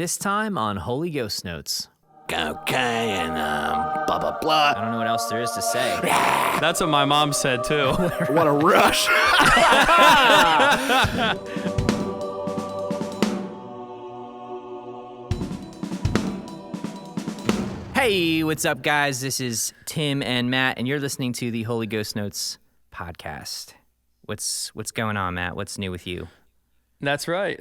This time on Holy Ghost Notes. Okay, and blah, blah, blah. I don't know what else there is to say. That's what my mom said, too. What a rush. Hey, what's up, guys? This is Tim and Matt, and you're listening to the Holy Ghost Notes podcast. What's going on, Matt? What's new with you? That's right.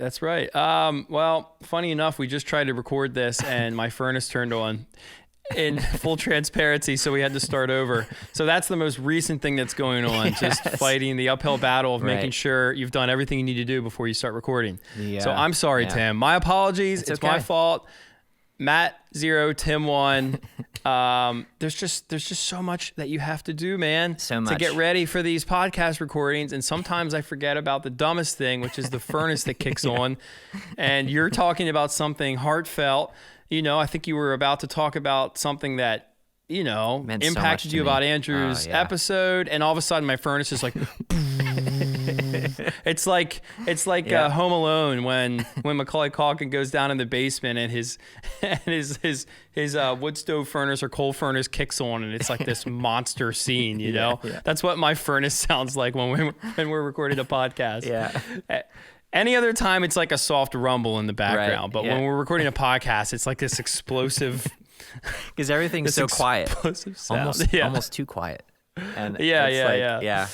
Well, funny enough, we just tried to record this, and my furnace turned on in full transparency, so we had to start over. So that's the most recent thing that's going on, just fighting the uphill battle of making sure you've done everything you need to do before you start recording. So I'm sorry, Tim. My apologies. It's okay. My fault. Matt 0, Tim 1. There's just so much that you have to do, man. So much. To get ready for these podcast recordings. And sometimes I forget about the dumbest thing, which is the furnace that kicks on. And you're talking about something heartfelt. You know, I think you were about to talk about something that, you know, impacted you about Andrew's episode. And all of a sudden my furnace is like... It's like Home Alone when Macaulay Culkin goes down in the basement and his wood stove furnace or coal furnace kicks on, and it's like this monster scene, you know? Yeah. That's what my furnace sounds like when we're recording a podcast. Yeah. Any other time it's like a soft rumble in the background, but when we're recording a podcast, it's like this explosive. Because everything's so quiet, almost too quiet. And yeah.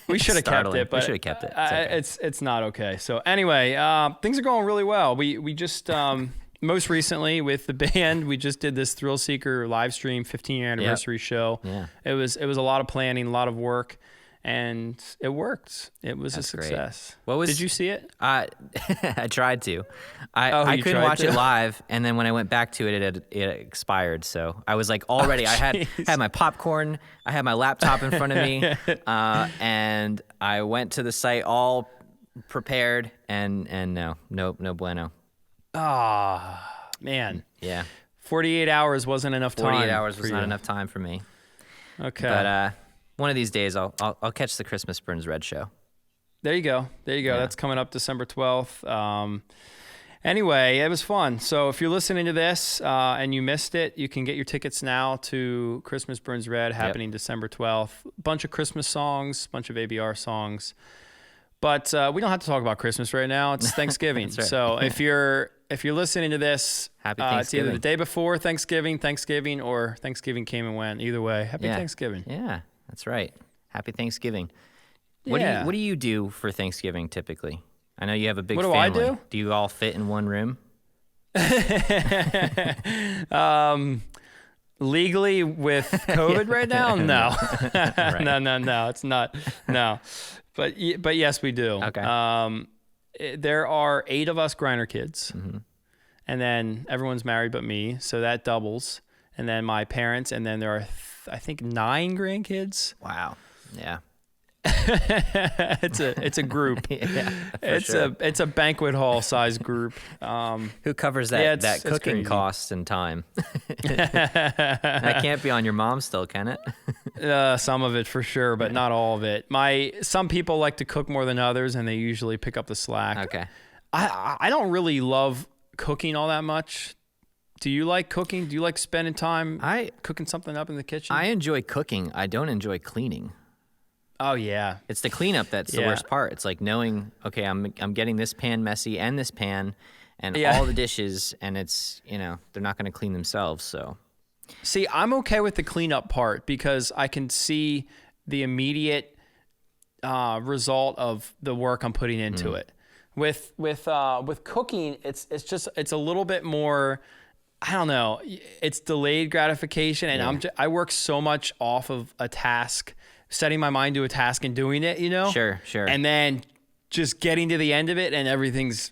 We should have kept it, but we should have kept it. It's not okay. So anyway, things are going really well. We just most recently with the band, we just did this Thrill Seeker live stream 15-year anniversary show. Yeah. It was a lot of planning, a lot of work, and it worked. It was a success. Did you see it? I tried to. I couldn't watch it live, and then when I went back to it, it expired. So I was like, already, I had my popcorn, I had my laptop in front of me, and I went to the site all prepared, and no bueno. Ah, man. Yeah. 48 hours wasn't enough time. 48 hours was not enough time for me. Okay. But one of these days, I'll catch the Christmas Burns Red show. There you go. Yeah. That's coming up December 12th. Anyway, it was fun. So if you're listening to this and you missed it, you can get your tickets now to Christmas Burns Red happening December 12th. Bunch of Christmas songs, bunch of ABR songs. But we don't have to talk about Christmas right now. It's Thanksgiving. Right. So if you're listening to this, Happy Thanksgiving. It's either the day before Thanksgiving, or Thanksgiving came and went. Either way, Happy Thanksgiving. Yeah. That's right. Happy Thanksgiving. What do you do for Thanksgiving typically? I know you have a big family. What do I do? Do you all fit in one room? Legally with COVID right now? No. Right. No. It's not. No. But yes, we do. Okay. There are 8 of us Griner kids. Mm-hmm. And then everyone's married but me, so that doubles. And then my parents, and then there are I think 9 grandkids. Wow. Yeah. It's a group. It's a banquet hall size group. Who covers that cooking cost and time? That can't be on your mom still, can it? Some of it for sure, but not all of it. Some people like to cook more than others, and they usually pick up the slack. Okay. I don't really love cooking all that much. Do you like cooking? Do you like spending time cooking something up in the kitchen? I enjoy cooking. I don't enjoy cleaning. Oh, yeah. It's the cleanup that's the worst part. It's like knowing, okay, I'm getting this pan messy and this pan and all the dishes, and it's, they're not going to clean themselves, so. See, I'm okay with the cleanup part because I can see the immediate result of the work I'm putting into it. With cooking, it's a little bit more... I don't know. It's delayed gratification, and I work so much off of a task, setting my mind to a task and doing it. Sure. And then just getting to the end of it, and everything's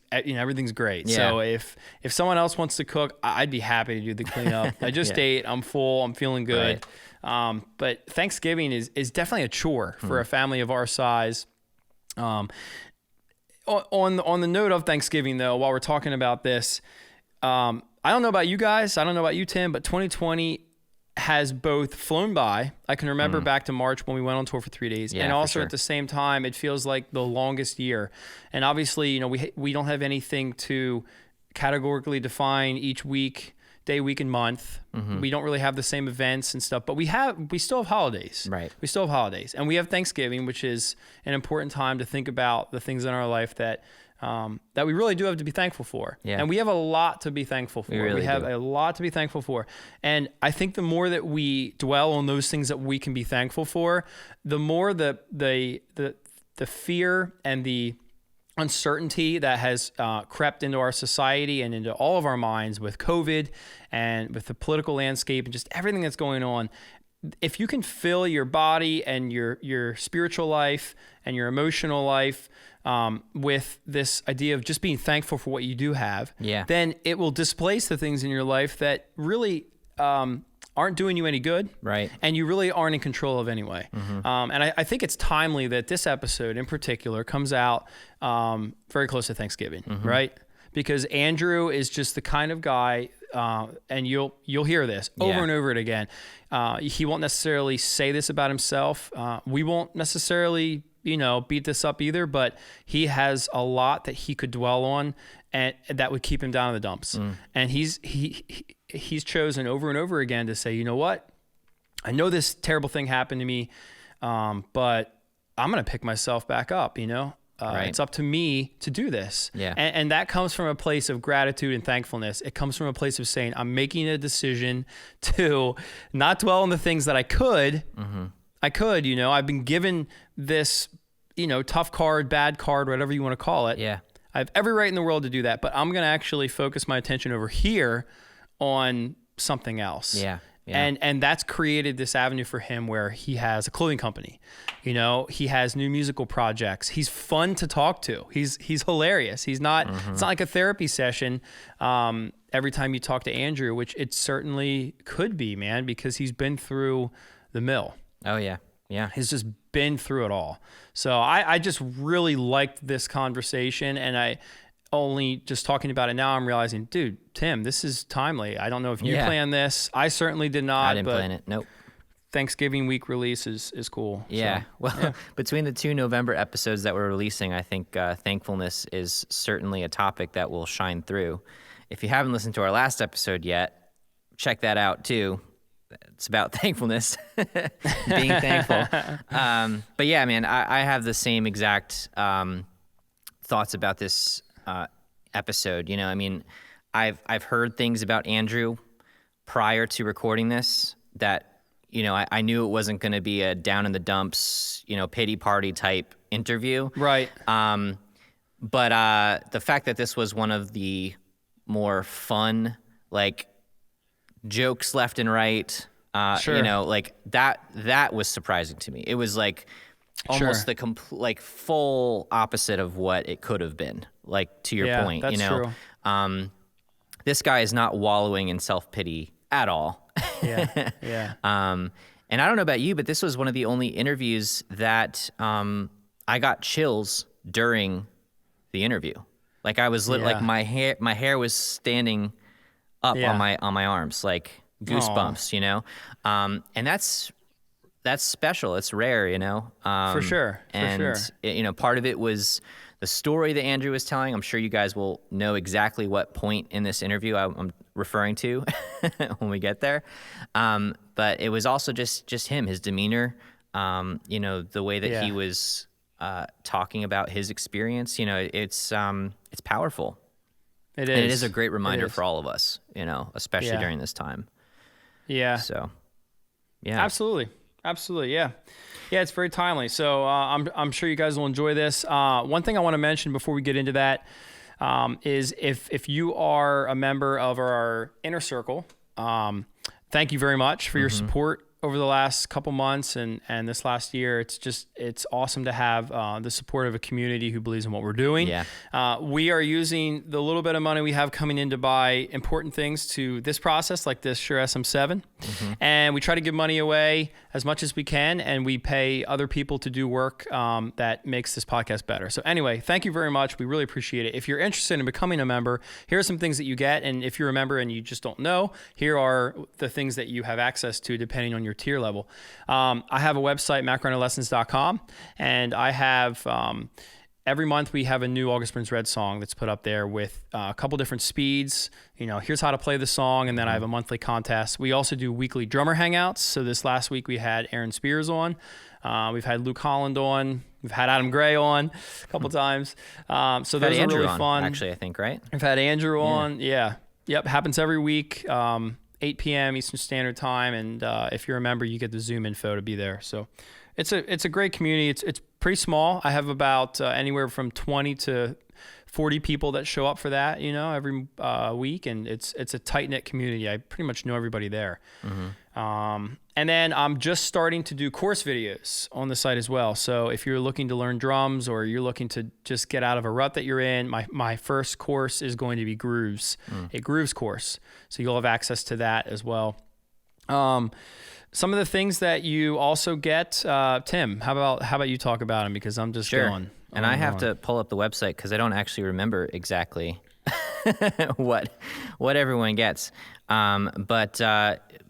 great. Yeah. So if someone else wants to cook, I'd be happy to do the cleanup. I just ate. I'm full. I'm feeling good. Right. But Thanksgiving is definitely a chore for a family of our size. On the note of Thanksgiving, though, while we're talking about this. I don't know about you guys. I don't know about you, Tim, but 2020 has both flown by. I can remember back to March when we went on tour for 3 days. And also at the same time, it feels like the longest year. And obviously, we don't have anything to categorically define each week, day, week, and month. We don't really have the same events and stuff, but we still have holidays. Right. We still have holidays, and we have Thanksgiving, which is an important time to think about the things in our life that we really do have to be thankful for. Yeah. And we have a lot to be thankful for. We have do. a lot to be thankful for. And I think the more that we dwell on those things that we can be thankful for, the more the fear and the uncertainty that has crept into our society and into all of our minds with COVID and with the political landscape and just everything that's going on. If you can fill your body and your spiritual life and your emotional life with this idea of just being thankful for what you do have, then it will displace the things in your life that really aren't doing you any good, right? And you really aren't in control of anyway. And I think it's timely that this episode in particular comes out very close to Thanksgiving, right? Because Andrew is just the kind of guy, and you'll hear this over and over again. He won't necessarily say this about himself. We won't necessarily, beat this up either, but he has a lot that he could dwell on and that would keep him down in the dumps. And he's chosen over and over again to say, you know what? I know this terrible thing happened to me, but I'm going to pick myself back up, Right. It's up to me to do this. Yeah. And that comes from a place of gratitude and thankfulness. It comes from a place of saying, I'm making a decision to not dwell on the things that I could. I could, I've been given this, tough card, bad card, whatever you want to call it. Yeah. I have every right in the world to do that, but I'm going to actually focus my attention over here on something else. Yeah. And that's created this avenue for him where he has a clothing company. He has new musical projects. He's fun to talk to. He's hilarious. He's not, it's not like a therapy session every time you talk to Andrew, which it certainly could be, man, because he's been through the mill. Oh, yeah. Yeah. He's just been through it all. So I just really liked this conversation, and I only just talking about it now, I'm realizing, dude, Tim, this is timely. I don't know if you planned this. I certainly did not. I didn't plan it. Nope. Thanksgiving week release is cool. Yeah. So, well, between the 2 November episodes that we're releasing, I think thankfulness is certainly a topic that will shine through. If you haven't listened to our last episode yet, check that out too. It's about thankfulness, being thankful. But yeah, man, I have the same exact thoughts about this episode. I've heard things about Andrew prior to recording this that, I knew it wasn't going to be a down in the dumps, pity party type interview. Right. But the fact that this was one of the more fun, jokes left and right, Sure. that was surprising to me. It was almost the full opposite of what it could have been. To your point, that's true. This guy is not wallowing in self-pity at all. Yeah. Yeah. And I don't know about you, but this was one of the only interviews that I got chills during the interview. I was my hair was standing up on my arms, goosebumps, and that's special. It's rare, For sure. Part of it was the story that Andrew was telling. I'm sure you guys will know exactly what point in this interview I'm referring to when we get there. But it was also just him, his demeanor, the way that he was talking about his experience. It's powerful. It is. And it is a great reminder for all of us, especially during this time. Yeah. So, yeah. Absolutely. Yeah. Yeah, it's very timely. So I'm sure you guys will enjoy this. One thing I want to mention before we get into that is if you are a member of our inner circle, thank you very much for your support over the last couple months and this last year. It's awesome to have the support of a community who believes in what we're doing. Yeah. We are using the little bit of money we have coming in to buy important things to this process, like this Shure SM7. And we try to give money away as much as we can, and we pay other people to do work that makes this podcast better. So anyway, thank you very much. We really appreciate it. If you're interested in becoming a member, here are some things that you get. And if you're a member and you just don't know, here are the things that you have access to depending on your tier level. I have a website, macrunnerlessons.com, and I have every month we have a new August Burns Red song that's put up there with a couple different speeds. Here's how to play the song, and then I have a monthly contest. We also do weekly drummer hangouts. So this last week we had Aaron Spears on. We've had Luke Holland on. We've had Adam Gray on a couple times. So those are really fun. Actually, I think, right? We've had Andrew on. Yeah. Yep. Happens every week, 8 p.m. Eastern Standard Time. And if you're a member, you get the Zoom info to be there. So it's a great community. It's pretty small. I have about anywhere from 20 to 40 people that show up for that, every week. And it's a tight-knit community. I pretty much know everybody there. Mm-hmm. And then I'm just starting to do course videos on the site as well. So if you're looking to learn drums or you're looking to just get out of a rut that you're in, my first course is going to be Grooves, a Grooves course. So you'll have access to that as well. Some of the things that you also get, Tim, how about you talk about them, because I'm just going. And I have to pull up the website because I don't actually remember exactly what everyone gets. But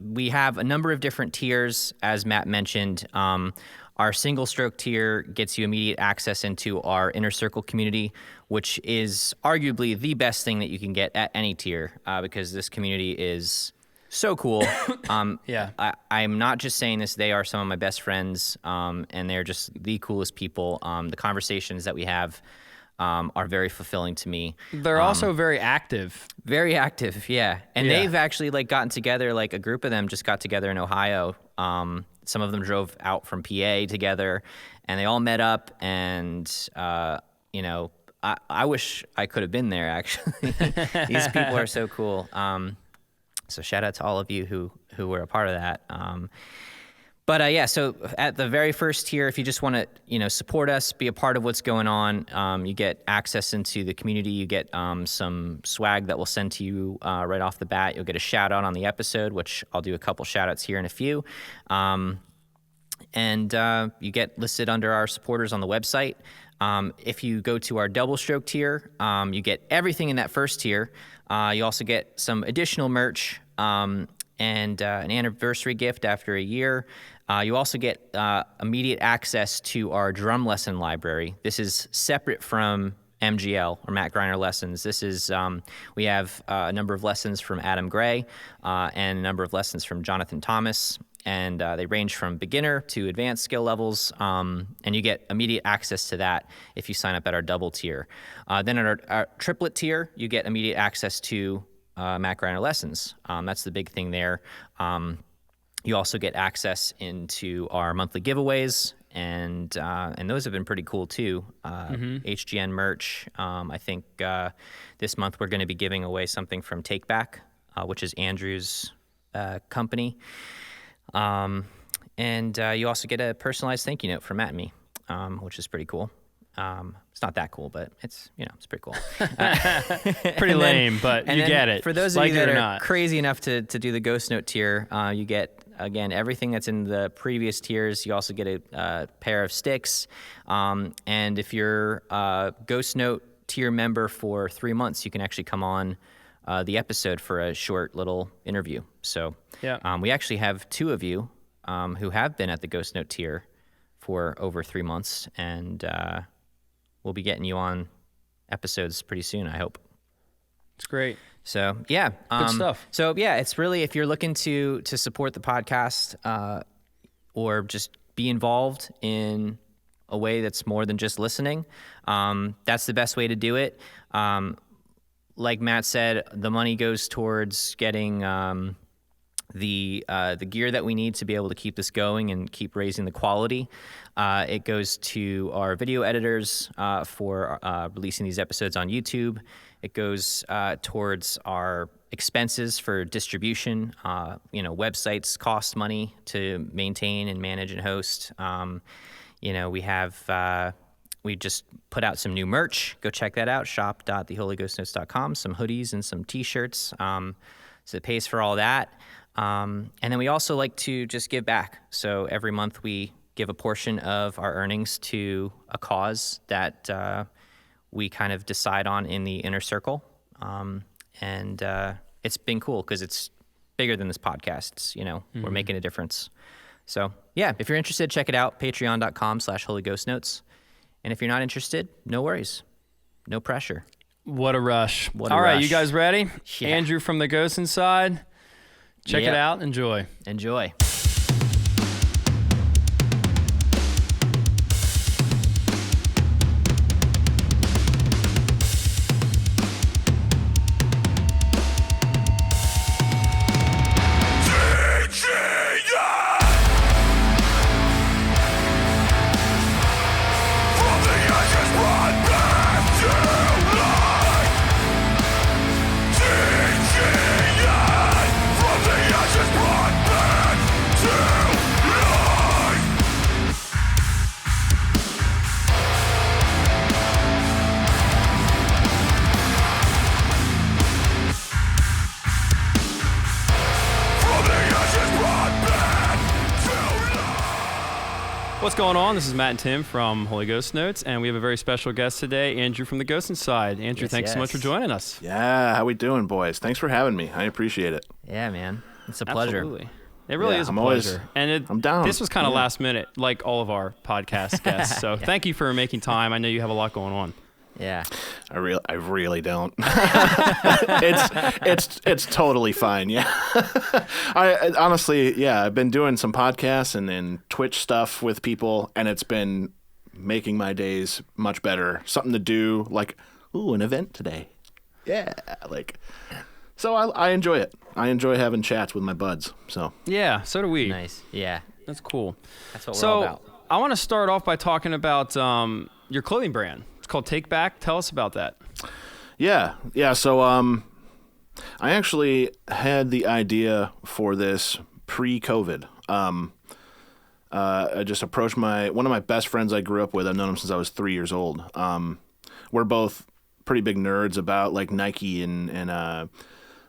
we have a number of different tiers, as Matt mentioned. Our single stroke tier gets you immediate access into our inner circle community, which is arguably the best thing that you can get at any tier, because this community is so cool. Yeah. I'm not just saying this. They are some of my best friends, and they're just the coolest people. The conversations that we have are very fulfilling to me. They're also very active. Very active, yeah. And they've actually gotten together, a group of them just got together in Ohio. Some of them drove out from PA together, and they all met up, and, I wish I could have been there, actually. These people are so cool. So shout out to all of you who were a part of that. So at the very first tier, if you just want to, support us, be a part of what's going on, you get access into the community. You get some swag that we'll send to you right off the bat. You'll get a shout out on the episode, which I'll do a couple shout outs here in a few. And you get listed under our supporters on the website. If you go to our double stroke tier, you get everything in that first tier. You also get some additional merch and an anniversary gift after a year. You also get immediate access to our drum lesson library. This is separate from MGL, or Matt Greiner lessons. This is, we have a number of lessons from Adam Gray and a number of lessons from Jonathan Thomas. And they range from beginner to advanced skill levels, and you get immediate access to that if you sign up at our double tier. Then at our triplet tier, you get immediate access to Matt Greiner lessons. That's the big thing there. You also get access into our monthly giveaways, and those have been pretty cool too. HGN merch. I think this month we're going to be giving away something from TakeBack, which is Andrew's company. And you also get a personalized thank you note from Matt and me, which is pretty cool. It's not that cool, but it's pretty cool. Pretty lame, but you get it. For those of you that are crazy enough to do the Ghost Note tier, you get, again, everything that's in the previous tiers. You also get a pair of sticks. And if you're a Ghost Note tier member for 3 months, you can actually come on the episode for a short little interview. So we actually have 2 of you who have been at the Ghost Note tier for over 3 months, and we'll be getting you on episodes pretty soon, I hope. It's great. So good stuff. So it's really, if you're looking to support the podcast or just be involved in a way that's more than just listening, that's the best way to do it. Like Matt said, the money goes towards getting the gear that we need to be able to keep this going and keep raising the quality. It goes to our video editors for releasing these episodes on YouTube. It goes towards our expenses for distribution. Websites cost money to maintain and manage and host. We just put out some new merch. Go check that out, shop.theholyghostnotes.com, some hoodies and some T-shirts. So it pays for all that. And then we also like to just give back. So every month we give a portion of our earnings to a cause that we kind of decide on in the inner circle. And it's been cool because it's bigger than this podcast. It's, we're making a difference. So, if you're interested, check it out, patreon.com/holyghostnotes. And if you're not interested, no worries. No pressure. What a rush. All right, you guys ready? Yeah. Andrew from The Ghost Inside. Check it out. Enjoy. Enjoy. What's going on? This is Matt and Tim from Holy Ghost Notes, and we have a very special guest today, Andrew from The Ghost Inside. Andrew, thanks so much for joining us. Yeah, how we doing, boys? Thanks for having me. I appreciate it. Yeah, man. It's a pleasure. Absolutely. It really is a pleasure. I'm down. This was kind of last minute, like all of our podcast guests, so thank you for making time. I know you have a lot going on. Yeah. I really don't. it's totally fine. Yeah. I honestly, I've been doing some podcasts and Twitch stuff with people, and it's been making my days much better. Something to do, like, an event today. Yeah. So I enjoy it. I enjoy having chats with my buds. So. Yeah, so do we. Nice. Yeah. That's cool. That's what we're all about. I want to start off by talking about your clothing brand. Called TakeBack. Tell us about that. Yeah. So I actually had the idea for this pre-COVID. I just approached one of my best friends I grew up with. I've known him since I was 3 years old. We're both pretty big nerds about like Nike and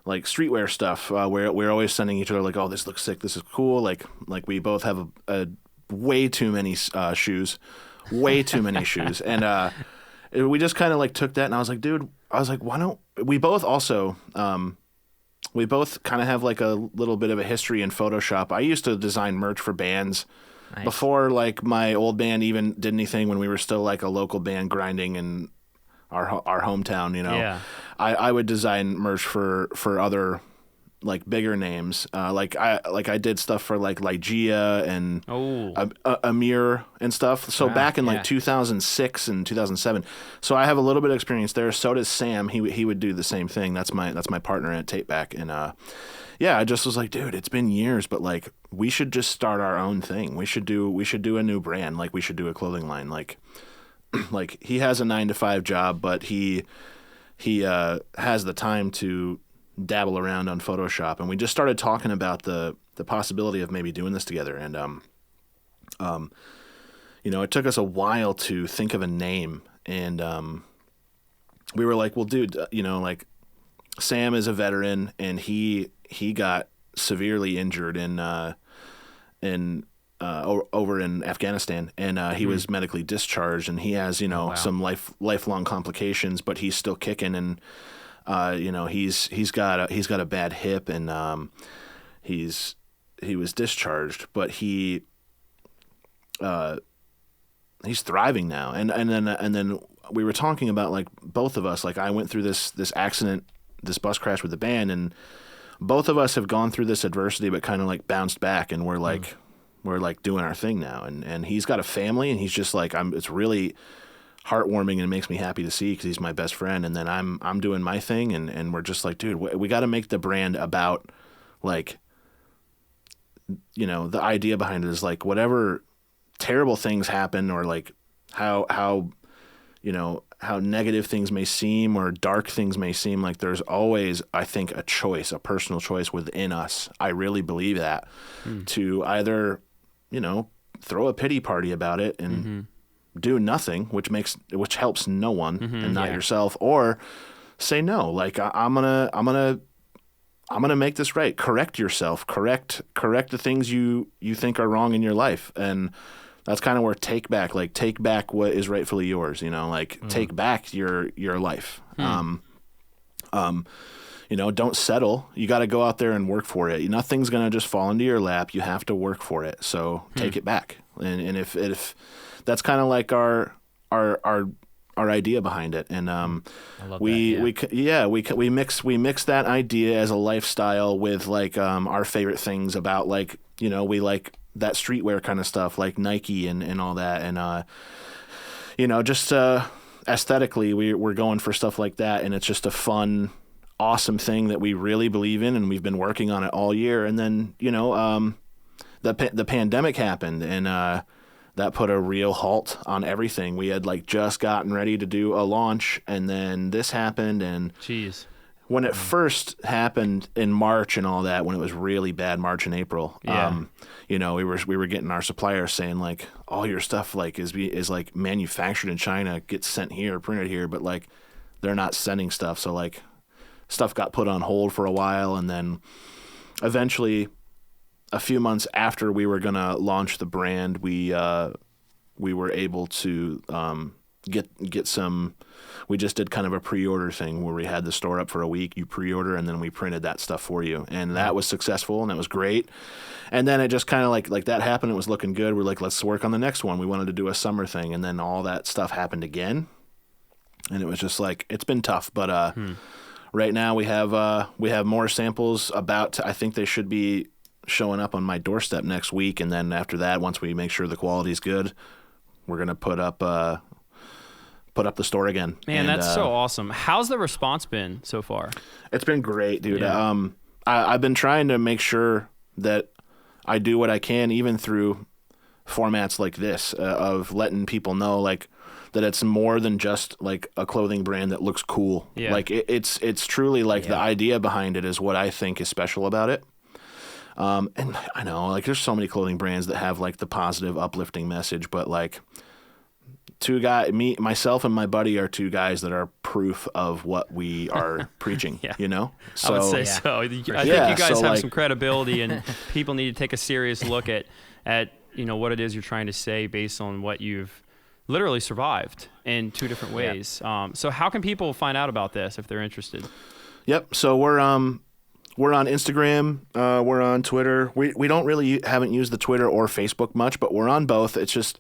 like streetwear stuff. We're always sending each other like, oh, this looks sick, this is cool. Like we both have a way too many shoes, way too many shoes, and we just kind of like took that, and I was like, dude, why don't we both also, we both kind of have like a little bit of a history in Photoshop. I used to design merch for bands before like my old band even did anything, when we were still like a local band grinding in our hometown, you know. Yeah. I would design merch for other like bigger names. Like I did stuff for like Lygia and Amir and stuff. So back in like 2006 and 2007. So I have a little bit of experience there. So does Sam. He would do the same thing. That's my partner at TakeBack. And I just was like, dude, it's been years, but like we should just start our own thing. We should do a new brand. Like we should do a clothing line. Like he has a 9-to-5 job, but he has the time to dabble around on Photoshop, and we just started talking about the possibility of maybe doing this together. And it took us a while to think of a name, and we were like, well, dude, like Sam is a veteran, and he got severely injured over in Afghanistan, and he was medically discharged, and he has some lifelong complications, but he's still kicking. And he's got a bad hip, and he was discharged, but he's thriving now. And then we were talking about, like, both of us, like, I went through this accident, this bus crash with the band, and both of us have gone through this adversity, but kind of like bounced back, and we're like doing our thing now. And he's got a family, and he's just like, it's really heartwarming, and it makes me happy to see, because he's my best friend. And then I'm doing my thing, and we're just like, dude, we got to make the brand about, like, the idea behind it is like, whatever terrible things happen, or like how negative things may seem, or dark things may seem, like there's always, I think, a personal choice within us. I really believe that, to either, throw a pity party about it and do nothing, which helps no one and not yourself, or say no. Like, I'm gonna make this right. Correct yourself. Correct the things you think are wrong in your life. And that's kind of where take back what is rightfully yours. Take back your life. Don't settle. You got to go out there and work for it. Nothing's gonna just fall into your lap. You have to work for it. So take it back. And if that's kind of like our our idea behind it, and I love that, we mix that idea as a lifestyle with like our favorite things about, like, you know, we like that streetwear kind of stuff like Nike and all that, and you know, just aesthetically we're going for stuff like that, and it's just a fun, awesome thing that we really believe in, and we've been working on it all year. And then, you know, the pandemic happened, and that put a real halt on everything. We had like just gotten ready to do a launch, and then this happened. And jeez, when it first happened in March and all that, when it was really bad, March and April, you know, we were getting our suppliers saying like, all your stuff like is like manufactured in China, gets sent here, printed here, but like they're not sending stuff. So like stuff got put on hold for a while, and then eventually, a few months after we were gonna launch the brand, we were able to get some. We just did kind of a pre-order thing where we had the store up for a week. You pre-order, and then we printed that stuff for you, and that was successful, and that was great. And then it just kind of like that happened. It was looking good. We're like, let's work on the next one. We wanted to do a summer thing, and then all that stuff happened again, and it was just like, it's been tough, but right now we have more samples I think they should be showing up on my doorstep next week, and then after that, once we make sure the quality's good, we're gonna put up the store again. Man, that's so awesome. How's the response been so far? It's been great, dude. Yeah. I've been trying to make sure that I do what I can, even through formats like this, of letting people know like that it's more than just like a clothing brand that looks cool. Yeah. Like it's truly like the idea behind it is what I think is special about it. And I know, like, there's so many clothing brands that have like the positive, uplifting message, but like myself and my buddy are two guys that are proof of what we are preaching. You know, so, I would say so. I think you guys have some credibility, and people need to take a serious look at you know what it is you're trying to say based on what you've literally survived in two different ways. So how can people find out about this if they're interested? Yep. So we're on Instagram. We're on Twitter. We don't really haven't used the Twitter or Facebook much, but we're on both. It's just,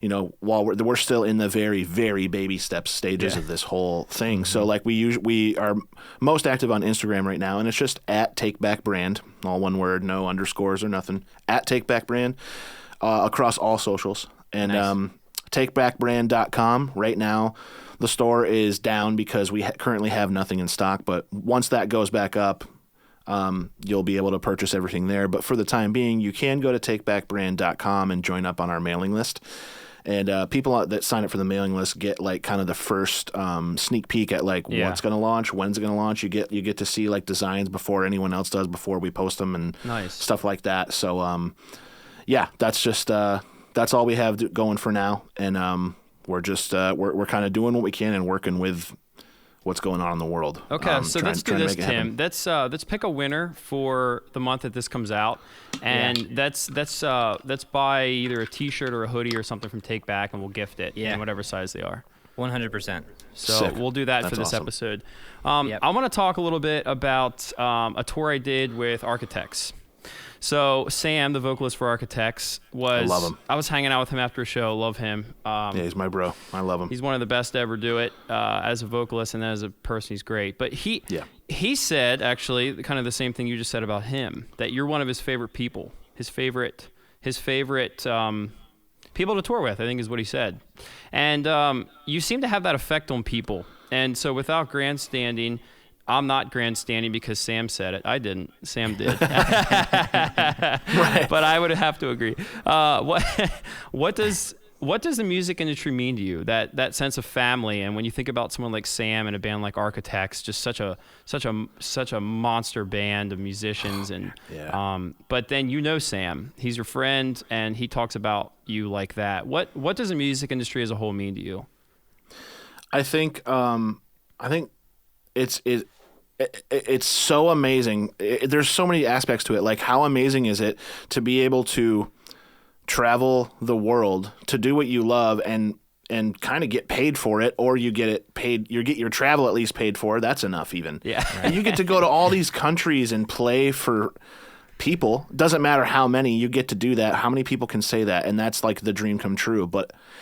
you know, while we're still in the very, very baby steps stages of this whole thing. Mm-hmm. So like we are most active on Instagram right now, and it's just at TakeBack Brand, all one word, no underscores or nothing. At TakeBack Brand across all socials, and TakeBackBrand.com. Right now, the store is down because we currently have nothing in stock. But once that goes back up, you'll be able to purchase everything there. But for the time being, you can go to TakeBackBrand.com and join up on our mailing list. And people that sign up for the mailing list get like kind of the first sneak peek at like what's going to launch, when's it going to launch. You get to see like designs before anyone else does, before we post them, and stuff like that. So that's just that's all we have going for now. And we're just we're kind of doing what we can and working with what's going on in the world. Okay, so let's do this, Tim. Let's pick a winner for the month that this comes out, and let's buy either a T-shirt or a hoodie or something from TakeBack, and we'll gift it in whatever size they are. 100%. So Sick. We'll do that for this episode. I want to talk a little bit about a tour I did with Architects. So Sam, the vocalist for Architects, I love him. I was hanging out with him after a show. Love him. He's my bro. I love him. He's one of the best to ever do it as a vocalist, and as a person, he's great. But he said, actually, kind of the same thing you just said about him, that you're one of his favorite people, his favorite people to tour with, I think is what he said. And you seem to have that effect on people. And so without grandstanding, I'm not grandstanding because Sam said it. I didn't. Sam did. Right. But I would have to agree. What does the music industry mean to you? That sense of family, and when you think about someone like Sam and a band like Architects, just such a monster band of musicians, and but then Sam, he's your friend, and he talks about you like that. What does the music industry as a whole mean to you? I think it's so amazing. There's so many aspects to it. Like, how amazing is it to be able to travel the world to do what you love and kind of get paid for it, or you get it paid. You get your travel at least paid for. That's enough, even. Yeah. And you get to go to all these countries and play for people, doesn't matter how many, you get to do that. How many people can say that? And that's like the dream come true.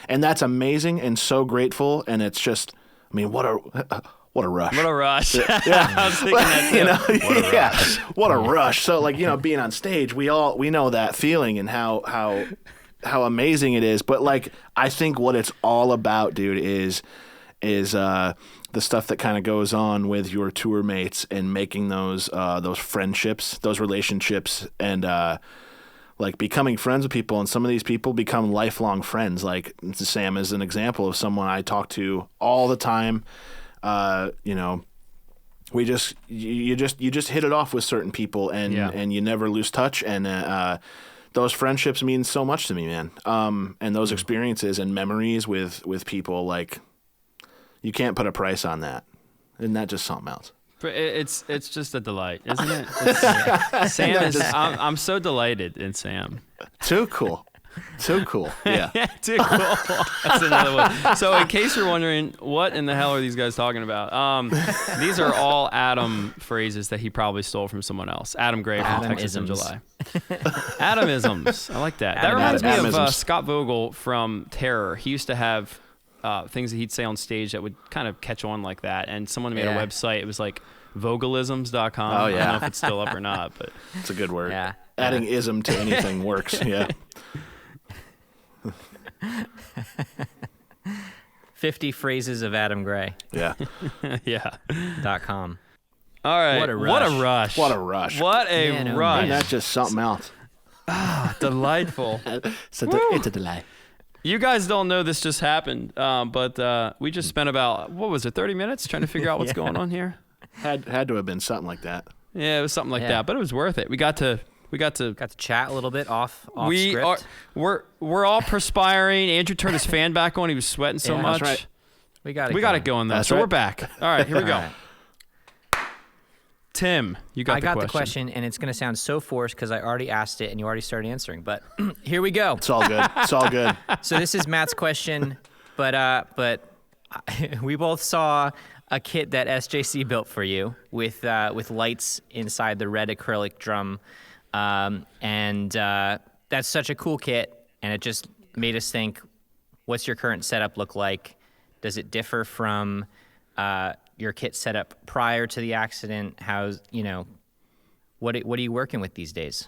And that's amazing and so grateful. And it's just, I mean, what a rush. What a rush. Yeah. I was thinking that too. What a rush. So like, being on stage, we know that feeling and how amazing it is. But like, I think what it's all about, dude, is the stuff that kind of goes on with your tour mates and making those friendships, those relationships, and like becoming friends with people. And some of these people become lifelong friends. Like Sam is an example of someone I talk to all the time. We just you just hit it off with certain people, and you never lose touch. And those friendships mean so much to me, man. And those experiences and memories with people, like, you can't put a price on that. Isn't that just something else? It's just a delight, isn't it? Sam is. I'm so delighted in Sam. Too cool. Yeah. Too cool. That's another one. So in case you're wondering, what in the hell are these guys talking about? These are all Adam phrases that he probably stole from someone else. Adam Gray from Texas in July. Adamisms. I like that. That reminds me of Scott Vogel from Terror. He used to have things that he'd say on stage that would kind of catch on like that. And someone made a website. It was like vogelisms.com. Oh, yeah. I don't know if it's still up or not, but it's a good word. Yeah. Adding ism to anything works. Yeah. 50 phrases of Adam Gray. Yeah. Yeah. .com. All right. What a rush. What a rush. rush. That's just something else. Delightful. It's a delay. You guys don't know this just happened, but we just spent about, 30 minutes trying to figure out what's going on here? Had to have been something like that. Yeah, it was something like that, but it was worth it. We got to chat a little bit off we script. We're all perspiring. Andrew turned his fan back on. He was sweating so much. That's right. We got it going though. That's so right. we're back. All right, here we go. Right. Tim, I got the question, and it's going to sound so forced because I already asked it and you already started answering. But here we go. It's all good. So this is Matt's question, but we both saw a kit that SJC built for you with lights inside the red acrylic drum, and that's such a cool kit, and it just made us think, what's your current setup look like? Does it differ from your kit setup prior to the accident? What are you working with these days?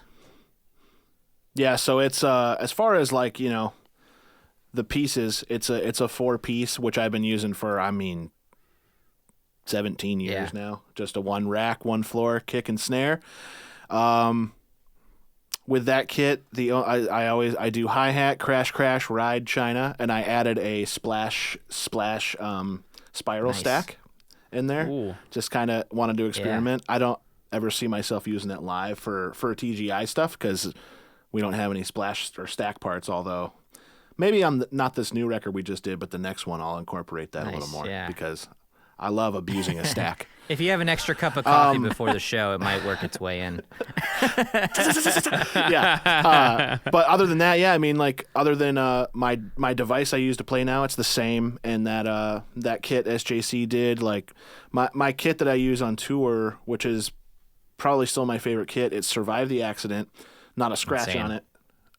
Yeah, so it's as far as like, the pieces, it's a 4-piece, which I've been using for 17 years now. Just a 1 rack, 1 floor, kick and snare. With that kit, I do hi-hat, crash, ride, China, and I added a splash spiral stack in there. Ooh. Just kind of wanted to experiment. I don't ever see myself using it live for TGI stuff because we don't have any splash or stack parts, although maybe on not this new record we just did, but the next one I'll incorporate that a little more because I love abusing a stack. If you have an extra cup of coffee before the show, it might work its way in. Yeah. But other than that, other than my device I use to play now, it's the same. And that kit SJC did, like my kit that I use on tour, which is probably still my favorite kit, it survived the accident, not a scratch on it.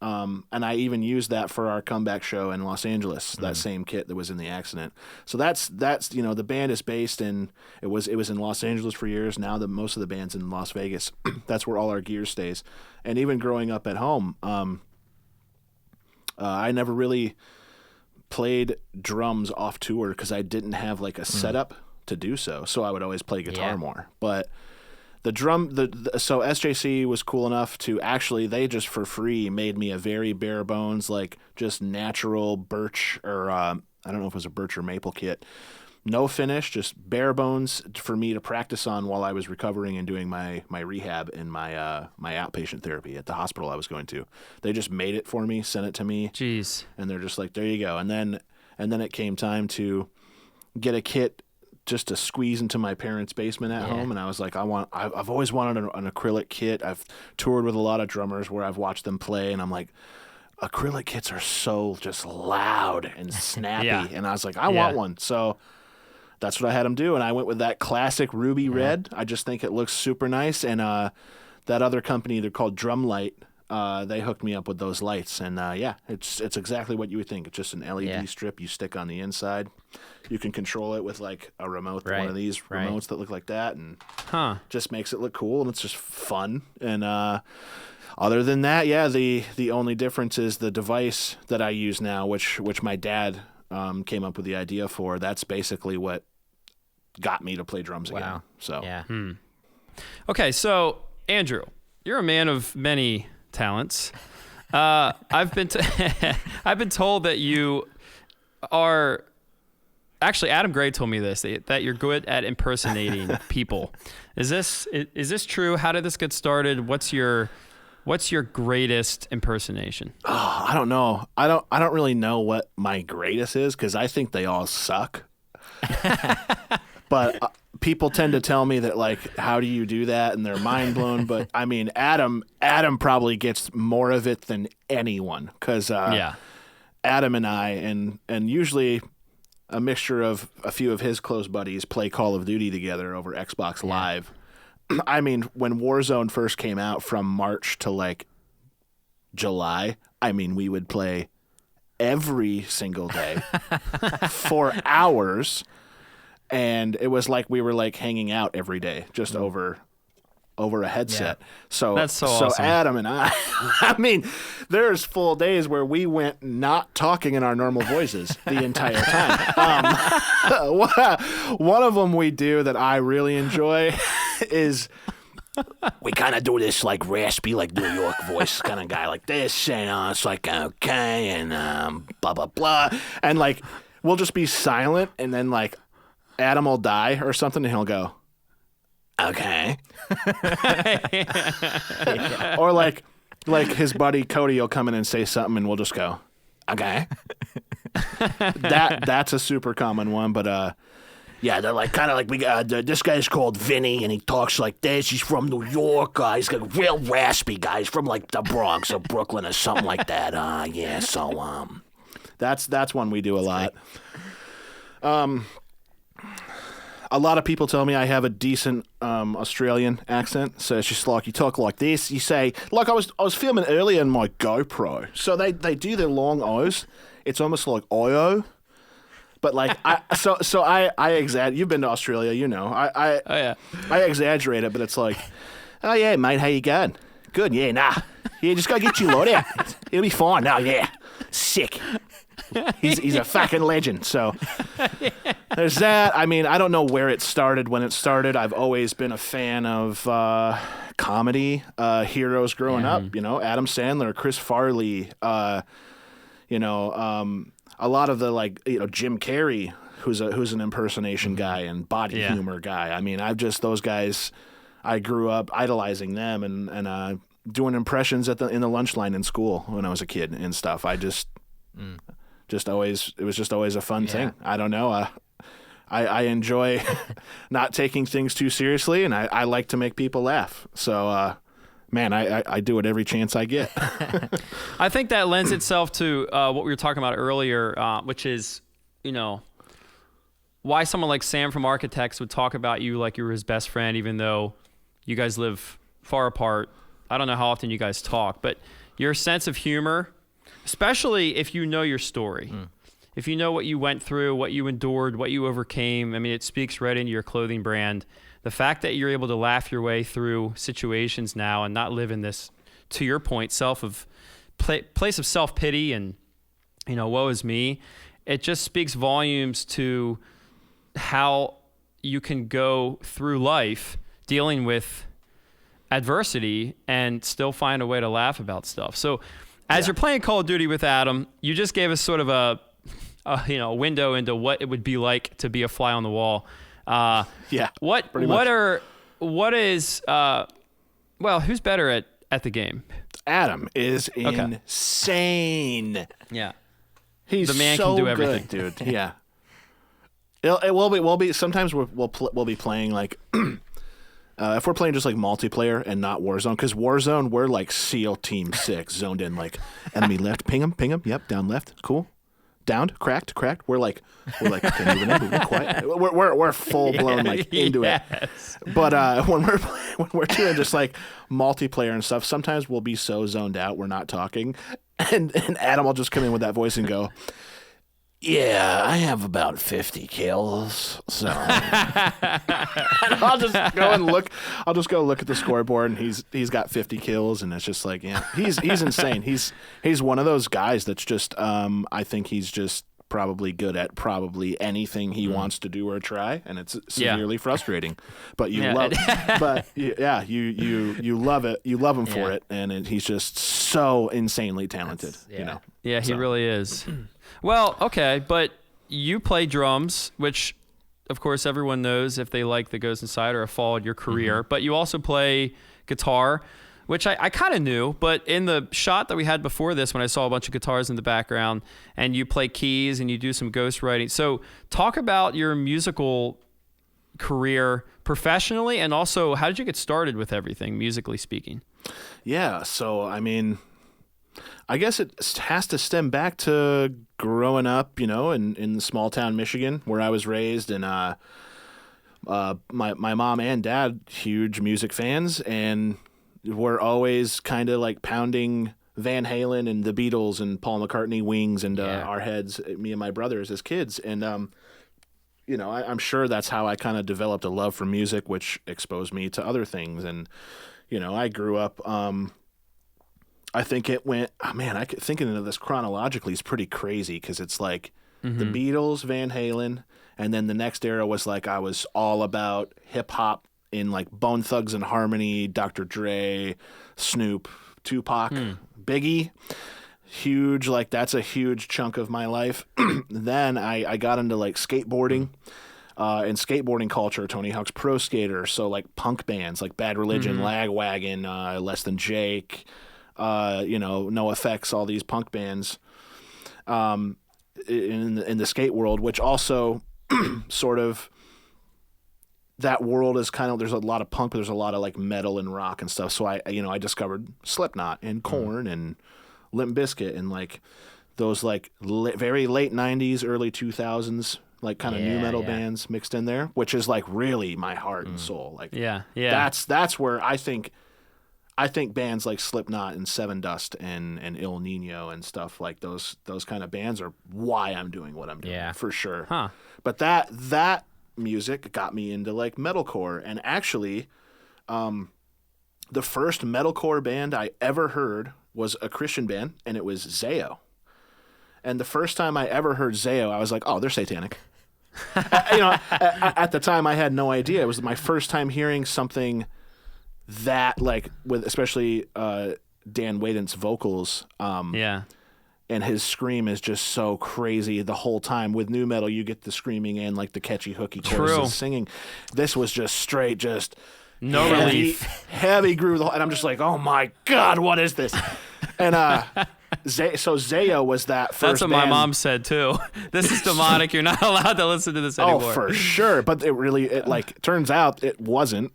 And I even used that for our comeback show in Los Angeles, that same kit that was in the accident. So that's the band is based in, it was in Los Angeles for years. Now most of the band's in Las Vegas. That's where all our gear stays. And even growing up at home, I never really played drums off tour because I didn't have like a setup to do so. So I would always play guitar more. But the drum, so SJC was cool enough to actually, they just for free made me a very bare bones, like just natural birch or I don't know if it was a birch or maple kit. No finish, just bare bones for me to practice on while I was recovering and doing my rehab and my outpatient therapy at the hospital I was going to. They just made it for me, sent it to me. Jeez. And they're just like, there you go. And then it came time to get a kit just to squeeze into my parents' basement at home. And I was like, I've always wanted an acrylic kit. I've toured with a lot of drummers where I've watched them play, and I'm like, acrylic kits are so just loud and snappy. And I was like, I want one. So that's what I had them do. And I went with that classic ruby red. I just think it looks super nice. And that other company, they're called Drumlight. They hooked me up with those lights, and it's exactly what you would think. It's just an LED strip you stick on the inside. You can control it with like a remote, one of these remotes that look like that, and just makes it look cool, and it's just fun. And other than that, the only difference is the device that I use now, which my dad came up with the idea for. That's basically what got me to play drums again. Wow. So Okay, so Andrew, you're a man of many talents. I've been told that you are actually, Adam Gray told me this, that you're good at impersonating people. Is this true? How did this get started? What's your greatest impersonation? Oh, I don't know. I don't really know what my greatest is, because I think they all suck. But people tend to tell me that, like, how do you do that? And they're mind blown. But I mean, Adam probably gets more of it than anyone, because Adam and I, and usually a mixture of a few of his close buddies, play Call of Duty together over Xbox Live. I mean, when Warzone first came out, from March to like July, I mean, we would play every single day for hours. And it was like we were like hanging out every day, just over a headset. So that's so awesome. Adam and I mean, there's full days where we went not talking in our normal voices the entire time. One of them we do that I really enjoy is we kind of do this like raspy, like New York voice kind of guy, like this, and it's like okay, and blah blah blah, and like we'll just be silent, and then like Adam will die or something, and he'll go, okay. Or like his buddy Cody will come in and say something, and we'll just go, okay. That's a super common one, but they're like kind of like we got this guy's called Vinny, and he talks like this. He's from New York. He's like a real raspy guy. He's from like the Bronx or Brooklyn or something like that. So that's one we do a lot. A lot of people tell me I have a decent Australian accent. So it's just like you talk like this. You say, like I was filming earlier in my GoPro. So they do their long O's. It's almost like Oyo. But like I exaggerate. You've been to Australia, you know. I exaggerate it, but it's like, oh yeah, mate, how you going? Good, yeah, nah. Yeah, just go get your load out. It'll be fine. No, yeah. Sick. He's a fucking legend. So there's that. I mean, I don't know where it started. When it started, I've always been a fan of comedy heroes growing up. You know, Adam Sandler, Chris Farley. A lot of the Jim Carrey, who's an impersonation guy and body humor guy. I mean, those guys. I grew up idolizing them and doing impressions in the lunch line in school when I was a kid and stuff. I just always, it was just always a fun thing. I don't know. I enjoy not taking things too seriously, and I like to make people laugh. So, man, I do it every chance I get. I think that lends itself to what we were talking about earlier, which is, why someone like Sam from Architects would talk about you like you were his best friend, even though you guys live far apart. I don't know how often you guys talk, but your sense of humor, especially if you know your story, if you know what you went through, what you endured, what you overcame, I mean, it speaks right into your clothing brand. The fact that you're able to laugh your way through situations now and not live in this, to your point, place of self-pity and, woe is me, it just speaks volumes to how you can go through life dealing with adversity and still find a way to laugh about stuff. So as you're playing Call of Duty with Adam, you just gave us sort of a window into what it would be like to be a fly on the wall. Who's better at the game? Adam is insane. Yeah. He's the man so can do everything, good, dude. Yeah. We'll be sometimes we'll be playing like if we're playing just like multiplayer and not Warzone, because Warzone we're like SEAL Team 6 zoned in, like enemy left, ping him, yep, down left, cool, downed, cracked. We're like, can you be quiet? We're full blown like into it. But when we're doing just like multiplayer and stuff, sometimes we'll be so zoned out we're not talking, and Adam will just come in with that voice and go, "Yeah, I have about 50 kills." So I'll just go and look. I'll just go look at the scoreboard, and he's got 50 kills, and it's just like, yeah, he's insane. He's one of those guys that's just I think he's just probably good at probably anything he wants to do or try, and it's severely frustrating. But you love, but yeah, you love it. You love him for it, and he's just so insanely talented. You know. Yeah, he really is. Well, okay, but you play drums, which, of course, everyone knows if they like the Ghost Inside or have followed your career. But you also play guitar, which I kind of knew. But in the shot that we had before this, when I saw a bunch of guitars in the background, and you play keys and you do some ghostwriting. So talk about your musical career professionally, and also how did you get started with everything, musically speaking? Yeah, so, I mean, I guess it has to stem back to growing up, you know, in small town Michigan, where I was raised, and my mom and dad, huge music fans, and we're always kind of like pounding Van Halen and the Beatles and Paul McCartney Wings into our heads, me and my brothers as kids, and you know, I'm sure that's how I kind of developed a love for music, which exposed me to other things, and you know, I grew up. I think it went, thinking of this chronologically is pretty crazy, because it's like the Beatles, Van Halen, and then the next era was like I was all about hip hop in like Bone Thugs and Harmony, Dr. Dre, Snoop, Tupac, Biggie. Huge, like that's a huge chunk of my life. Then I got into like skateboarding. And skateboarding culture, Tony Hawk's Pro Skater, so like punk bands like Bad Religion, Lagwagon, Less Than Jake, you know, No Effects, all these punk bands in the skate world, which also sort of, that world is kind of, there's a lot of punk, but there's a lot of like metal and rock and stuff. So I discovered Slipknot and Korn and Limp Bizkit and like those like very late 90s, early 2000s, like kind of new metal bands mixed in there, which is like really my heart and soul. Like that's where I think bands like Slipknot and Seven Dust and Il Nino and stuff like those kind of bands are why I'm doing what I'm doing, for sure. Huh. But that music got me into like metalcore, and actually the first metalcore band I ever heard was a Christian band, and it was Zayo. And the first time I ever heard Zayo, I was like, oh, they're satanic. You know, at the time I had no idea. It was my first time hearing something that, like, with especially Dan Wadent's vocals. And his scream is just so crazy the whole time. With nu metal, you get the screaming and like the catchy hooky choruses singing. This was just straight, just no relief, heavy groove, and I'm just like, oh my god, what is this? And so Zayo was that first. That's what band. my mom said too. This is demonic. You're not allowed to listen to this anymore. Oh, for sure. But it like turns out it wasn't.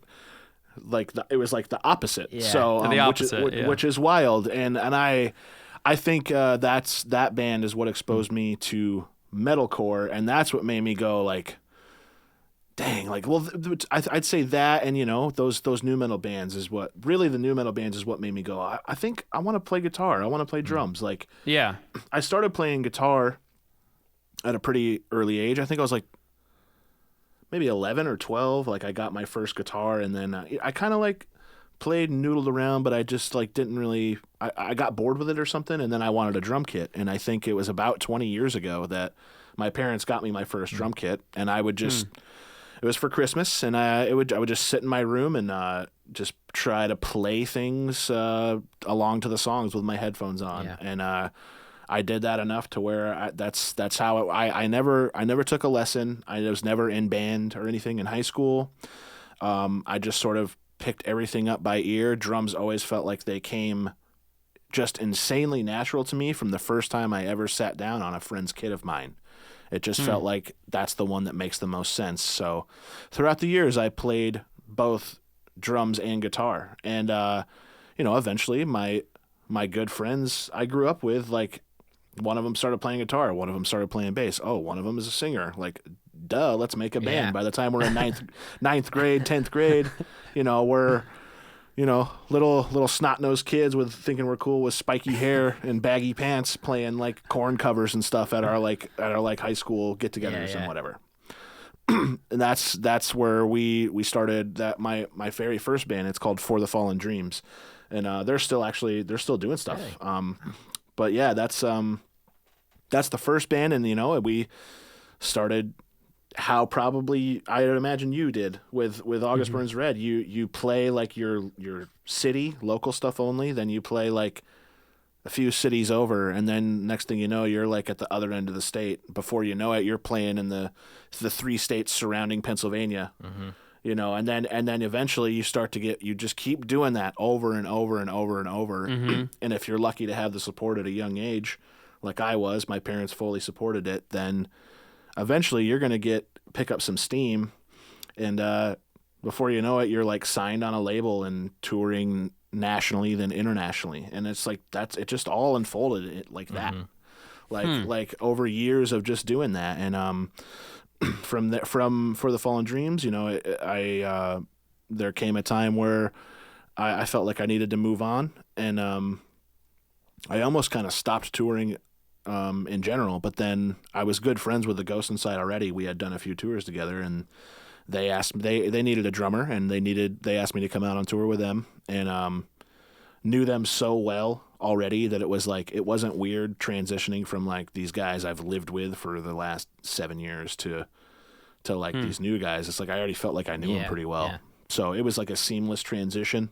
Like it was like the opposite. Yeah. So the opposite, which is wild, and I think that band is what exposed me to metalcore, and that's what made me go like, dang, like, well, I'd say that, and you know, those nu metal bands is what really, the nu metal bands is what made me go, I think I want to play guitar, I want to play drums. Like, I started playing guitar at a pretty early age. I think I was like maybe 11 or 12. Like, I got my first guitar, and then I kind of like played and noodled around, but I just like didn't really, I got bored with it or something, and then I wanted a drum kit, and I think it was about 20 years ago that my parents got me my first drum kit, and I would just it was for Christmas, and I would just sit in my room and just try to play things along to the songs with my headphones on, and I did that enough to where that's how I never took a lesson. I was never in band or anything in high school. I just sort of picked everything up by ear. Drums always felt like they came just insanely natural to me from the first time I ever sat down on a friend's kit of mine. It just felt like that's the one that makes the most sense. So throughout the years, I played both drums and guitar. And, you know, eventually my good friends I grew up with, like, one of them started playing guitar. One of them started playing bass. Oh, one of them is a singer. Like, duh, let's make a band. Yeah. By the time we're in ninth grade, 10th grade, we're, little snot-nosed kids thinking we're cool with spiky hair and baggy pants, playing like Korn covers and stuff at our high school get-togethers and whatever. And that's where we started that my very first band. It's called For the Fallen Dreams, and they're still doing stuff. Really? But yeah, that's the first band, and we started how probably I would imagine you did with August Burns Red. You play like your city, local stuff only, then you play like a few cities over, and then next thing you know, you're like at the other end of the state. Before you know it, you're playing in the 3 states surrounding Pennsylvania. And then eventually you start to you just keep doing that over and over and over and over. And if you're lucky to have the support at a young age, like I was, my parents fully supported it, then eventually you're going to pick up some steam, and before you know it, you're like signed on a label and touring nationally, then internationally. And it's like it just all unfolded like that. Like over years of just doing that. And from For the Fallen Dreams, there came a time where I felt like I needed to move on, and I almost kind of stopped touring in general. But then I was good friends with the Ghost Inside already. We had done a few tours together, and they asked me, they needed a drummer, and they asked me to come out on tour with them, and knew them so well already that it was like, it wasn't weird transitioning from like these guys I've lived with for the last 7 years to like these new guys. It's like I already felt like I knew them pretty well. Yeah. So it was like a seamless transition.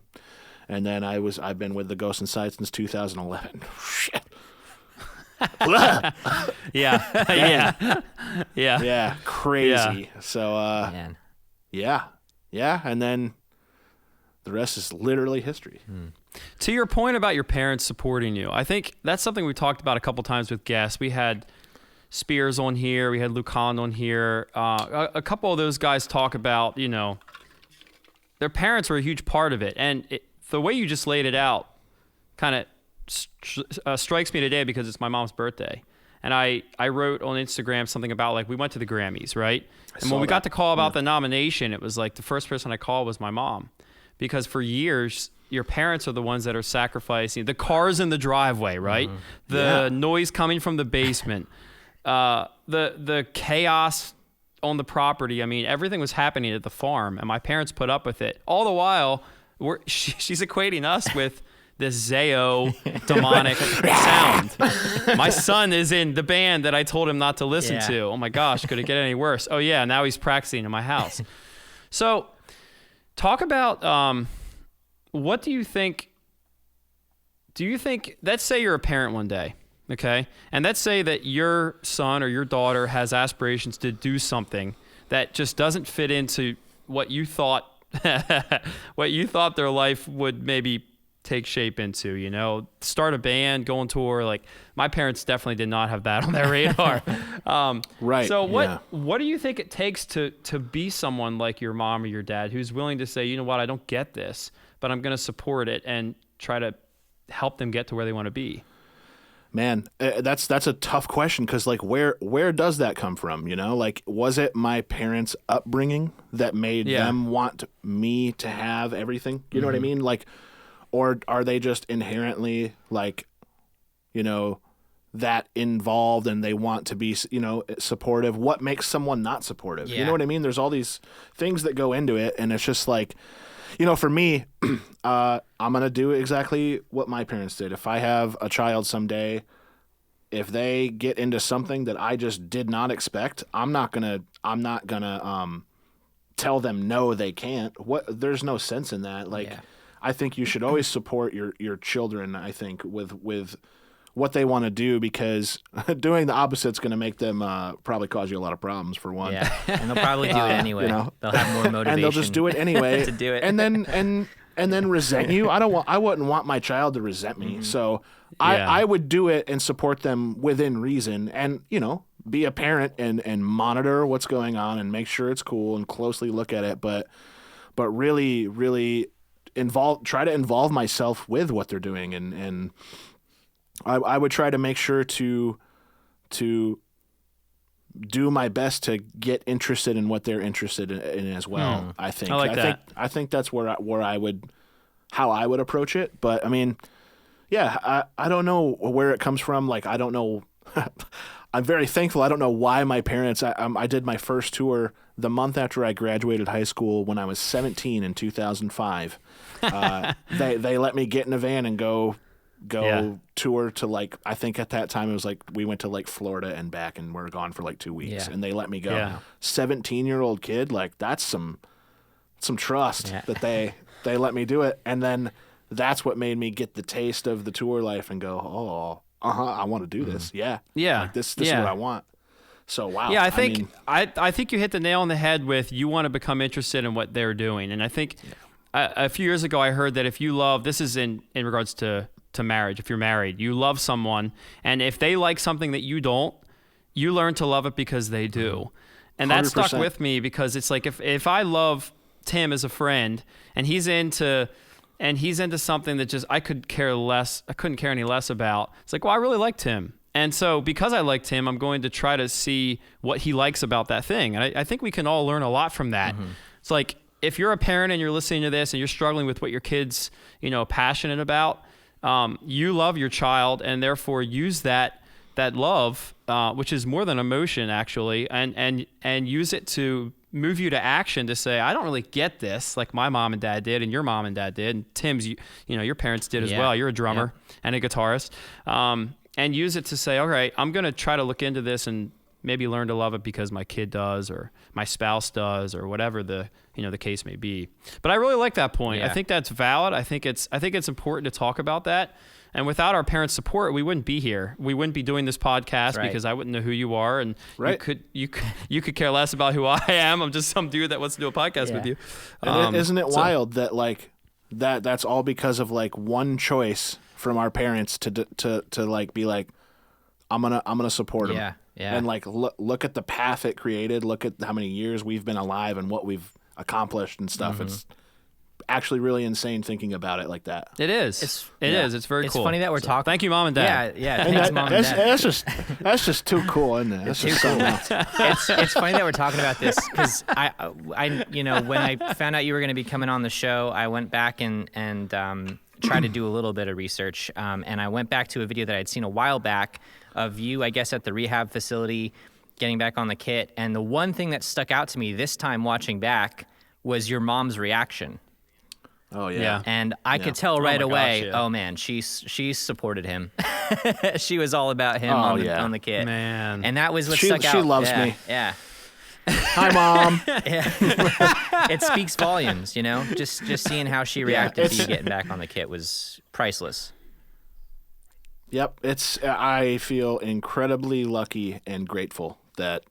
And then I've been with the Ghost Inside since 2011. Shit. Yeah, crazy. Yeah. So Man. Yeah, and then the rest is literally history. To your point about your parents supporting you, I think that's something we talked about a couple times with guests. We had Spears on here, we had Lucan on here. A couple of those guys talk about, their parents were a huge part of it. And the way you just laid it out kind of strikes me today, because it's my mom's birthday. And I wrote on Instagram something about, like, we went to the Grammys, right? And when we got to call about the nomination, it was like the first person I called was my mom. Because for years, your parents are the ones that are sacrificing the cars in the driveway, right? The noise coming from the basement, the chaos on the property. I mean, everything was happening at the farm, and my parents put up with it. All the while, she's equating us with this Zayo demonic sound. My son is in the band that I told him not to listen to. Oh my gosh, could it get any worse? Oh yeah, now he's practicing in my house. So talk about what do you think, let's say you're a parent one day, okay? And let's say that your son or your daughter has aspirations to do something that just doesn't fit into what you thought their life would maybe take shape into, start a band, go on tour. Like, my parents definitely did not have that on their radar. Right. So what do you think it takes to be someone like your mom or your dad who's willing to say, you know what, I don't get this, but I'm going to support it and try to help them get to where they want to be? Man, that's a tough question, because like where does that come from? Like, was it my parents' upbringing that made them want me to have everything? You know what I mean? Like, or are they just inherently like, that involved and they want to be, supportive? What makes someone not supportive? You know what I mean? There's all these things that go into it, and it's just like, for me, I'm going to do exactly what my parents did. If I have a child someday, if they get into something that I just did not expect, I'm not going to tell them no, they can't. There's no sense in that. Like, I think you should always support your children, I think, with what they want to do, because doing the opposite is going to make them probably cause you a lot of problems, for one. Yeah, and they'll probably do it anyway. They'll have more motivation. And they'll just do it anyway. To do it. And then resent you. I wouldn't want my child to resent me. So I would do it and support them within reason, and, be a parent and monitor what's going on and make sure it's cool and closely look at it. But really, really try to involve myself with what they're doing, and I would try to make sure to do my best to get interested in what they're interested in as well. I think. I like that. I think that's how I would approach it. But I mean, yeah, I don't know where it comes from. Like, I don't know. I'm very thankful. I don't know why my parents. I did my first tour the month after I graduated high school when I was 17 in 2005. They let me get in a van and go tour to, like, I think at that time it was like we went to like Florida and back, and we're gone for like 2 weeks, and they let me go. Yeah. 17-year-old kid, like, that's some trust that they let me do it. And then that's what made me get the taste of the tour life and go, I want to do this. Yeah. Like, this is what I want. So, wow. Yeah, I think you hit the nail on the head with, you want to become interested in what they're doing. And I think a few years ago I heard that if you love, this is in regards to marriage, if you're married, you love someone, and if they like something that you don't, you learn to love it because they do. And 100%. That stuck with me, because it's like, if I love Tim as a friend, and he's into something that just I couldn't care any less about, it's like, well, I really liked him. And so because I liked him, I'm going to try to see what he likes about that thing. And I think we can all learn a lot from that. It's like, if you're a parent and you're listening to this and you're struggling with what your kid's, passionate about, you love your child, and therefore use that love, which is more than emotion actually, and use it to move you to action, to say, I don't really get this, like my mom and dad did, and your mom and dad did, and Tim's, your parents did as well. You're a drummer and a guitarist, and use it to say, all right, I'm going to try to look into this and maybe learn to love it because my kid does, or my spouse does, or whatever the case may be. But I really like that point. I think that's valid. I think it's important to talk about that. And without our parents' support, we wouldn't be here. We wouldn't be doing this podcast, because I wouldn't know who you are, and you could care less about who I am. I'm just some dude that wants to do a podcast with you. Isn't it wild that, like, that's all because of, like, one choice from our parents to like be like, I'm gonna support them. Yeah. And, like, look at the path it created. Look at how many years we've been alive and what we've accomplished and stuff. It's actually really insane thinking about it like that. It is. It's very cool. It's funny that we're talking. Thank you, Mom and Dad. Yeah. Thanks, Mom and Dad. That's just too cool, isn't it? That's just so cool. It's funny that we're talking about this, because I when I found out you were going to be coming on the show, I went back and tried to do a little bit of research, and I went back to a video that I'd seen a while back of you, I guess, at the rehab facility, getting back on the kit. And the one thing that stuck out to me this time watching back was your mom's reaction. Oh yeah. And I could tell right away, oh man, she supported him. She was all about him on the kit. Man. And that was what stuck out. She loves me. Yeah. Hi, Mom. It speaks volumes, Just seeing how she reacted to you getting back on the kit was priceless. Yep, I feel incredibly lucky and grateful that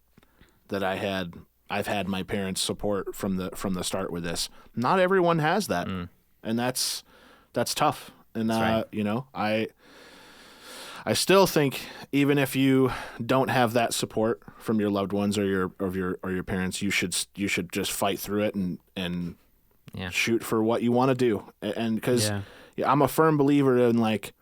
I've had my parents' support from the start with this. Not everyone has that, and that's tough. And right. I still think, even if you don't have that support from your loved ones or your parents, you should just fight through it and shoot for what you want to do. And because I'm a firm believer in, like,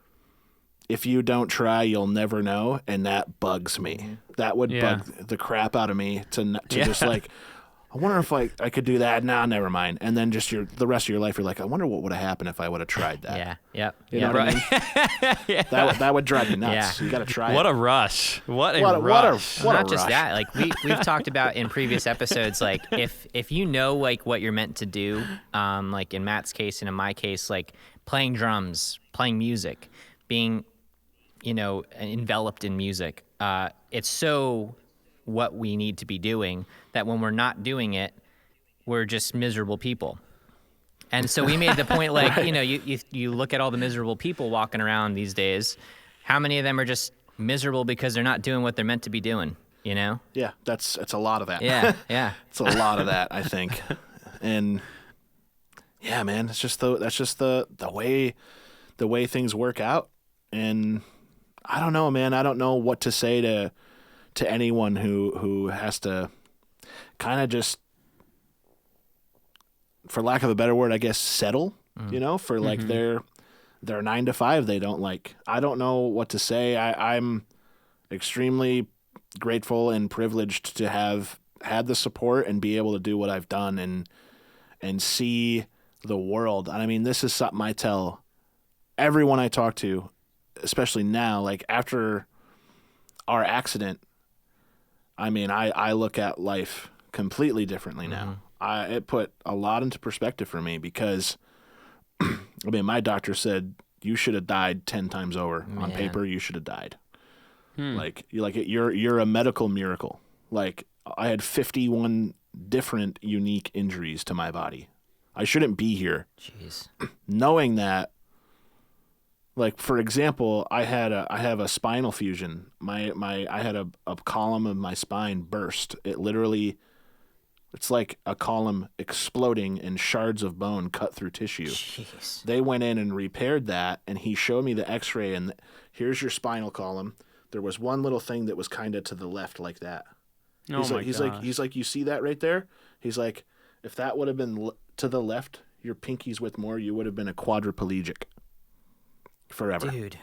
if you don't try, you'll never know, and that bugs me. That would bug the crap out of me to just, like, I wonder if I could do that. Nah, never mind. And then just the rest of your life, you're like, I wonder what would have happened if I would have tried that. Yeah. Yep. You know what I mean? That would drive you nuts. You got to try What it. A rush. What a rush. Not just that. Like, we've talked about in previous episodes, like, if you know, like, what you're meant to do, like in Matt's case and in my case, like playing drums, playing music, being, enveloped in music, it's so what we need to be doing that when we're not doing it, we're just miserable people. And so we made the point, like, you look at all the miserable people walking around these days, how many of them are just miserable because they're not doing what they're meant to be doing, Yeah, it's a lot of that. Yeah. It's a lot of that, I think. And yeah, man, that's just the way things work out. And I don't know, man. I don't know what to say to anyone who has to kind of just, for lack of a better word, I guess, settle, for like their 9 to 5 they don't like. I don't know what to say. I'm extremely grateful and privileged to have had the support and be able to do what I've done and see the world. And I mean, this is something I tell everyone I talk to, especially now, like after our accident. I mean, I look at life completely differently now. It put a lot into perspective for me because, I mean, my doctor said you should have died 10 times over. On paper, you should have died. You're a medical miracle. Like, I had 51 different unique injuries to my body. I shouldn't be here. Jeez. Knowing that, like, for example, I have a spinal fusion. I had a column of my spine burst. It's like a column exploding and shards of bone cut through tissue. Jeez. They went in and repaired that, and he showed me the x-ray, and here's your spinal column. There was one little thing that was kind of to the left like that. He's like, you see that right there? He's like, if that would have been to the left, your pinky's width more, you would have been a quadriplegic forever. Dude.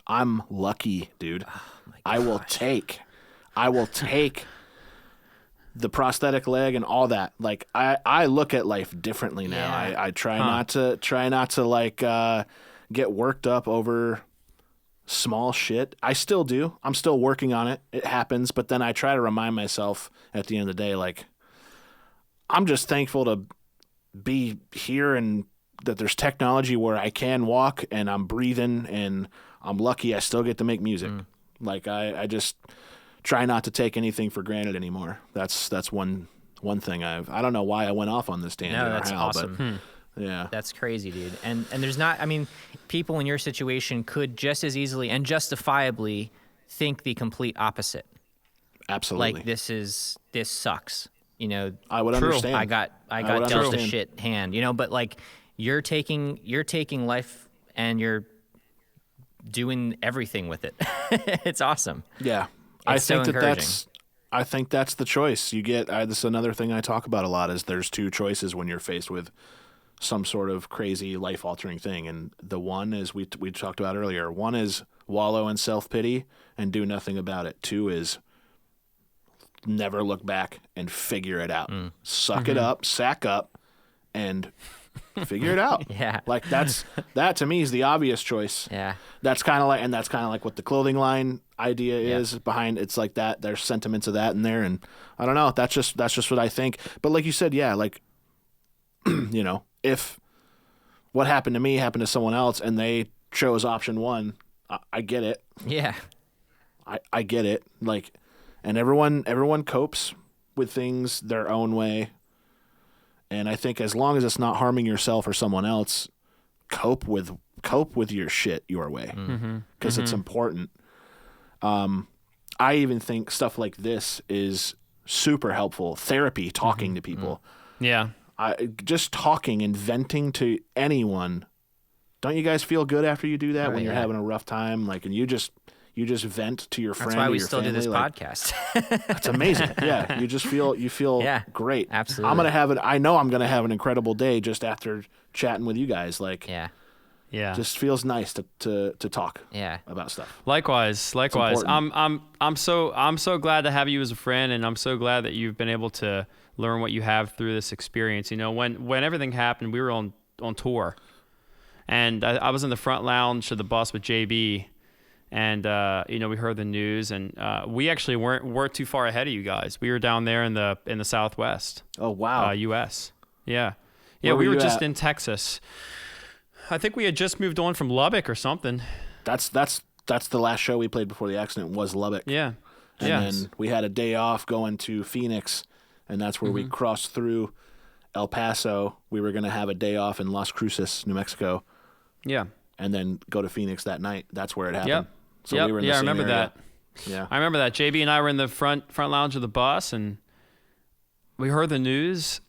I'm lucky, dude. Oh I will take the prosthetic leg and all that. Like, I look at life differently now. Yeah. I try not to like get worked up over small shit. I still do. I'm still working on it. It happens, but then I try to remind myself at the end of the day, like, I'm just thankful to be here and that there's technology where I can walk and I'm breathing and I'm lucky I still get to make music. Like, I just try not to take anything for granted anymore. That's one thing I don't know why I went off on this tangent. No, that's awesome. But yeah. That's crazy, dude. And there's not, I mean, people in your situation could just as easily and justifiably think the complete opposite. Absolutely. Like, this sucks. You know, I would understand. I got dealt a shit hand, you know, but like you're taking life and you're doing everything with it. It's awesome. Yeah. I think that's the choice you get. This is another thing I talk about a lot is there's two choices when you're faced with some sort of crazy life altering thing. And the one is we talked about earlier. One is wallow in self-pity and do nothing about it. Two is never look back and figure it out. Suck it up, sack up, and figure it out. Yeah. Like that to me is the obvious choice. Yeah. That's kind of like what the clothing line idea is behind. It's like that. There's sentiments of that in there, and I don't know. That's just what I think. But like you said, yeah, like you know, if what happened to me happened to someone else and they chose option one, I get it. Yeah. I get it. Like. And everyone copes with things their own way. And I think as long as it's not harming yourself or someone else, cope with your shit your way. Because it's important. I even think stuff like this is super helpful. Therapy, talking to people. Yeah. Just talking and venting to anyone. Don't you guys feel good after you do that when you're having a rough time? Like, and you just vent to your friend. That's why we or your still family. do this like, podcast. It's amazing. Yeah, you feel great. Absolutely. I know I'm gonna have an incredible day just after chatting with you guys. Like, yeah, just feels nice to talk. About stuff. Likewise. I'm so glad to have you as a friend, and I'm so glad that you've been able to learn what you have through this experience. You know, when everything happened, we were on tour, and I was in the front lounge of the bus with JB. And you know, we heard the news, and we actually weren't too far ahead of you guys. We were down there in the Southwest. Oh wow, U.S. Yeah. Where we were just at? in Texas. I think we had just moved on from Lubbock or something. That's the last show we played before the accident was Lubbock. Yeah. And then we had a day off going to Phoenix, and that's where we crossed through El Paso. We were going to have a day off in Las Cruces, New Mexico. Yeah. And then go to Phoenix that night. That's where it happened. Yep. So we were in the I same remember area. that. Yeah. I remember that. JB and I were in the front lounge of the bus, and we heard the news,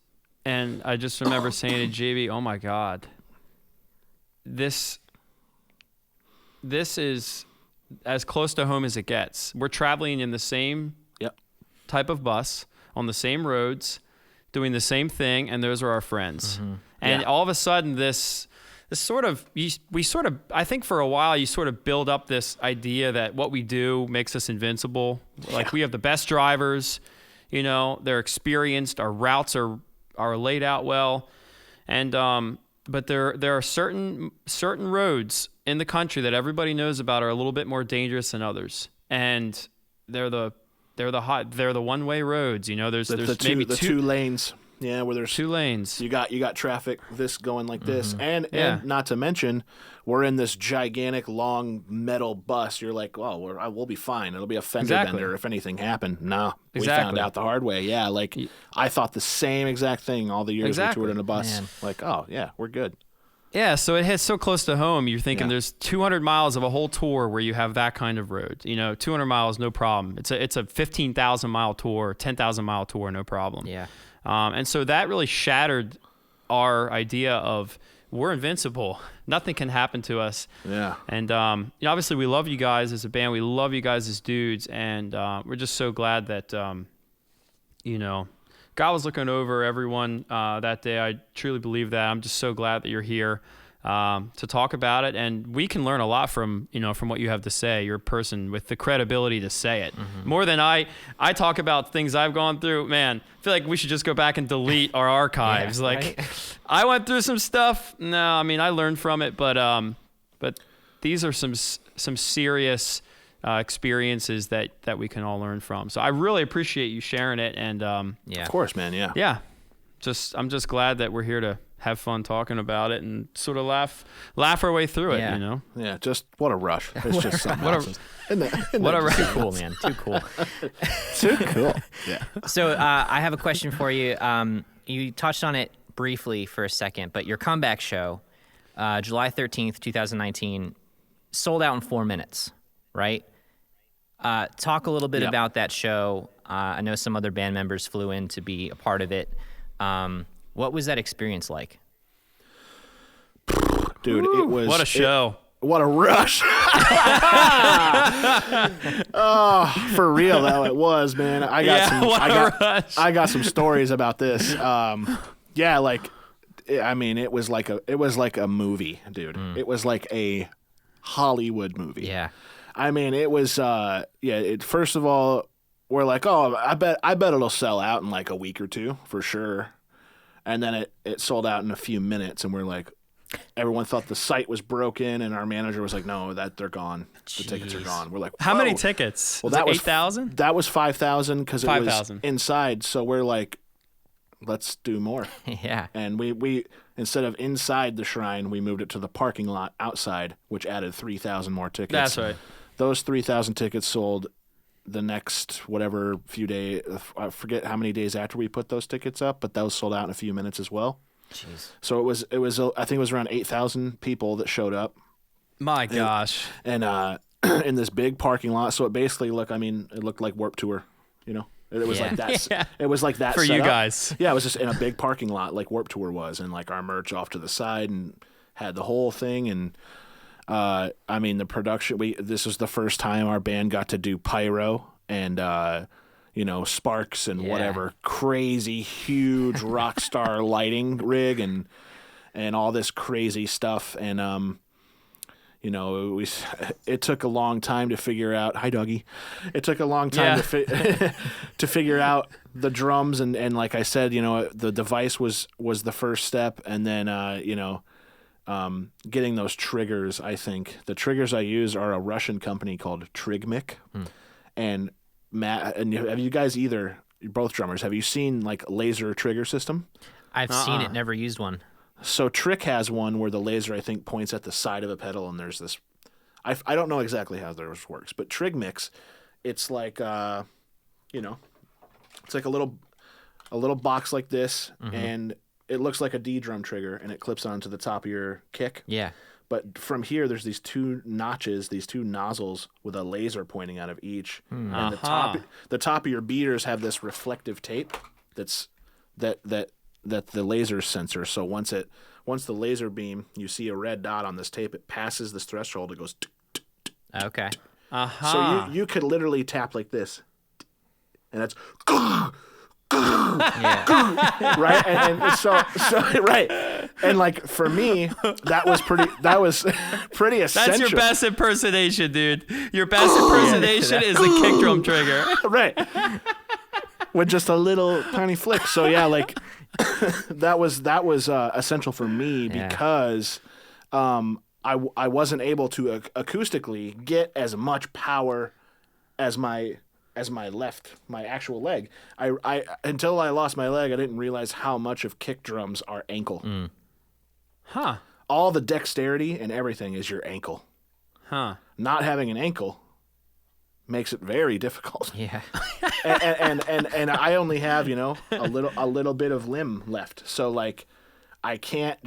and I just remember saying to JB, "Oh my God, this is as close to home as it gets. We're traveling in the same type of bus on the same roads, doing the same thing, and those are our friends. And all of a sudden, this I think for a while you sort of build up this idea that what we do makes us invincible. Like we have the best drivers, they're experienced, our routes are laid out well. And, but there are certain roads in the country that everybody knows about are a little bit more dangerous than others. And they're the one-way roads, there's maybe two lanes. Yeah, where there's 2 lanes. You got traffic this going like this, and not to mention, we're in this gigantic long metal bus. You're like, well, we'll be fine. It'll be a fender bender if anything happened. No, we found out the hard way. Yeah, like I thought the same exact thing all the years we toured in a bus. Man. Like, oh yeah, we're good. Yeah, so it hits so close to home. You're thinking there's 200 miles of a whole tour where you have that kind of road. 200 miles, no problem. It's a 15,000 mile tour, 10,000 mile tour, no problem. Yeah. And so that really shattered our idea of we're invincible. Nothing can happen to us. Yeah. And obviously we love you guys as a band. We love you guys as dudes. And we're just so glad that, God was looking over everyone that day. I truly believe that. I'm just so glad that you're here to talk about it. And we can learn a lot from what you have to say. You're a person with the credibility to say it. Mm-hmm. More than I talk about things I've gone through. Man, I feel like we should just go back and delete our archives. Right? I went through some stuff. No, I mean, I learned from it, but these are some serious experiences that we can all learn from. So I really appreciate you sharing it. And of course, man. Yeah. I'm just glad that we're here to have fun talking about it and sort of laugh our way through it. Yeah. Just what a rush. It's just something. What a rush. Too cool, man. Too cool. Too cool. Yeah. So I have a question for you. You touched on it briefly for a second, but your comeback show, July 13th, 2019, sold out in 4 minutes, right? Talk a little bit about that show. I know some other band members flew in to be a part of it. What was that experience like? Dude, it was... What a show. What a rush. Oh, for real though, it was, man. I got some stories about this. It was like a movie, dude. It was like a Hollywood movie. Yeah. I mean, it was first of all, we're like, oh, I bet it'll sell out in like a week or two for sure. And then it sold out in a few minutes, and we're like, everyone thought the site was broken, and our manager was like, no, they're gone. The tickets are gone. We're like, whoa. How many tickets? Well, that was 8,000? That was 5,000 because it was inside. So we're like, let's do more. Yeah. And we instead of inside the shrine, we moved it to the parking lot outside, which added 3,000 more tickets. That's right. Those 3,000 tickets sold the next few days. I forget how many days after we put those tickets up, but those sold out in a few minutes as well. Jeez. So it was I think it was around 8,000 people that showed up. My gosh. And in this big parking lot. So it basically it looked like Warped Tour, It was like that. Yeah. It was like that for you guys. Yeah, it was just in a big parking lot like Warped Tour was, and like our merch off to the side and had the whole thing. And the production. This was the first time our band got to do pyro and sparks and whatever crazy huge rock star lighting rig and all this crazy stuff. And it took a long time to figure out. Hi, doggy. It took a long time to figure out the drums and like I said, the device was the first step, and then getting those triggers. I think the triggers I use are a Russian company called TakeBack, and Matt. And have you guys you're both drummers? Have you seen like laser trigger system? I've seen it, never used one. So Trick has one where the laser, I think, points at the side of a pedal, and there's this. I don't know exactly how theirs works, but TakeBack, it's like it's like a little box like this, and it looks like a D drum trigger, and it clips onto the top of your kick. Yeah. But from here, there's these two notches, these two nozzles with a laser pointing out of each, and the top of your beaters have this reflective tape that the laser sensor. So once the laser beam, you see a red dot on this tape, it passes this threshold. It goes. Okay. So you could literally tap like this, and that's. Yeah. Right, and so right, And like for me, that was pretty essential. That's your best impersonation, dude. Your best impersonation is the kick drum trigger. Right. With just a little tiny flick. So yeah, like that was essential for me because I wasn't able to acoustically get as much power as my actual leg. I until I lost my leg, I didn't realize how much of kick drums are ankle. Huh. All the dexterity and everything is your ankle. Huh. Not having an ankle makes it very difficult. Yeah. and I only have, a little bit of limb left. So like I can't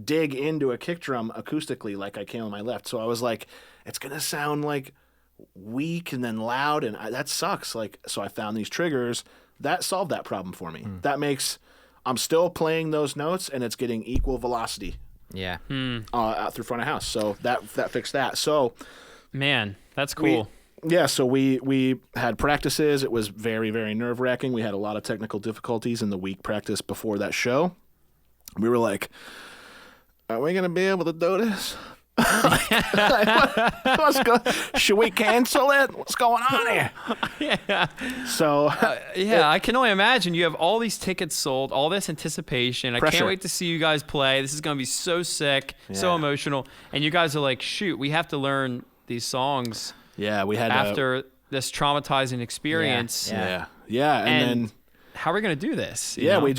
dig into a kick drum acoustically like I can on my left. So I was like, it's going to sound like weak and then loud, and that sucks. Like, so I found these triggers that solved that problem for me. That makes I'm still playing those notes and it's getting equal velocity. Yeah. Out through front of house. So that fixed that. So, man, that's cool. So we had practices. It was very, very nerve-wracking. We had a lot of technical difficulties in the week practice before that show. We were like, are we going to be able to do this? Should we cancel it? What's going on here? Yeah. So I can only imagine you have all these tickets sold, all this anticipation. Pressure. I can't wait to see you guys play. This is going to be so sick, so emotional. And you guys are like, shoot, we have to learn these songs. Yeah, we had after this traumatizing experience. Yeah. And then how are we going to do this? Yeah, we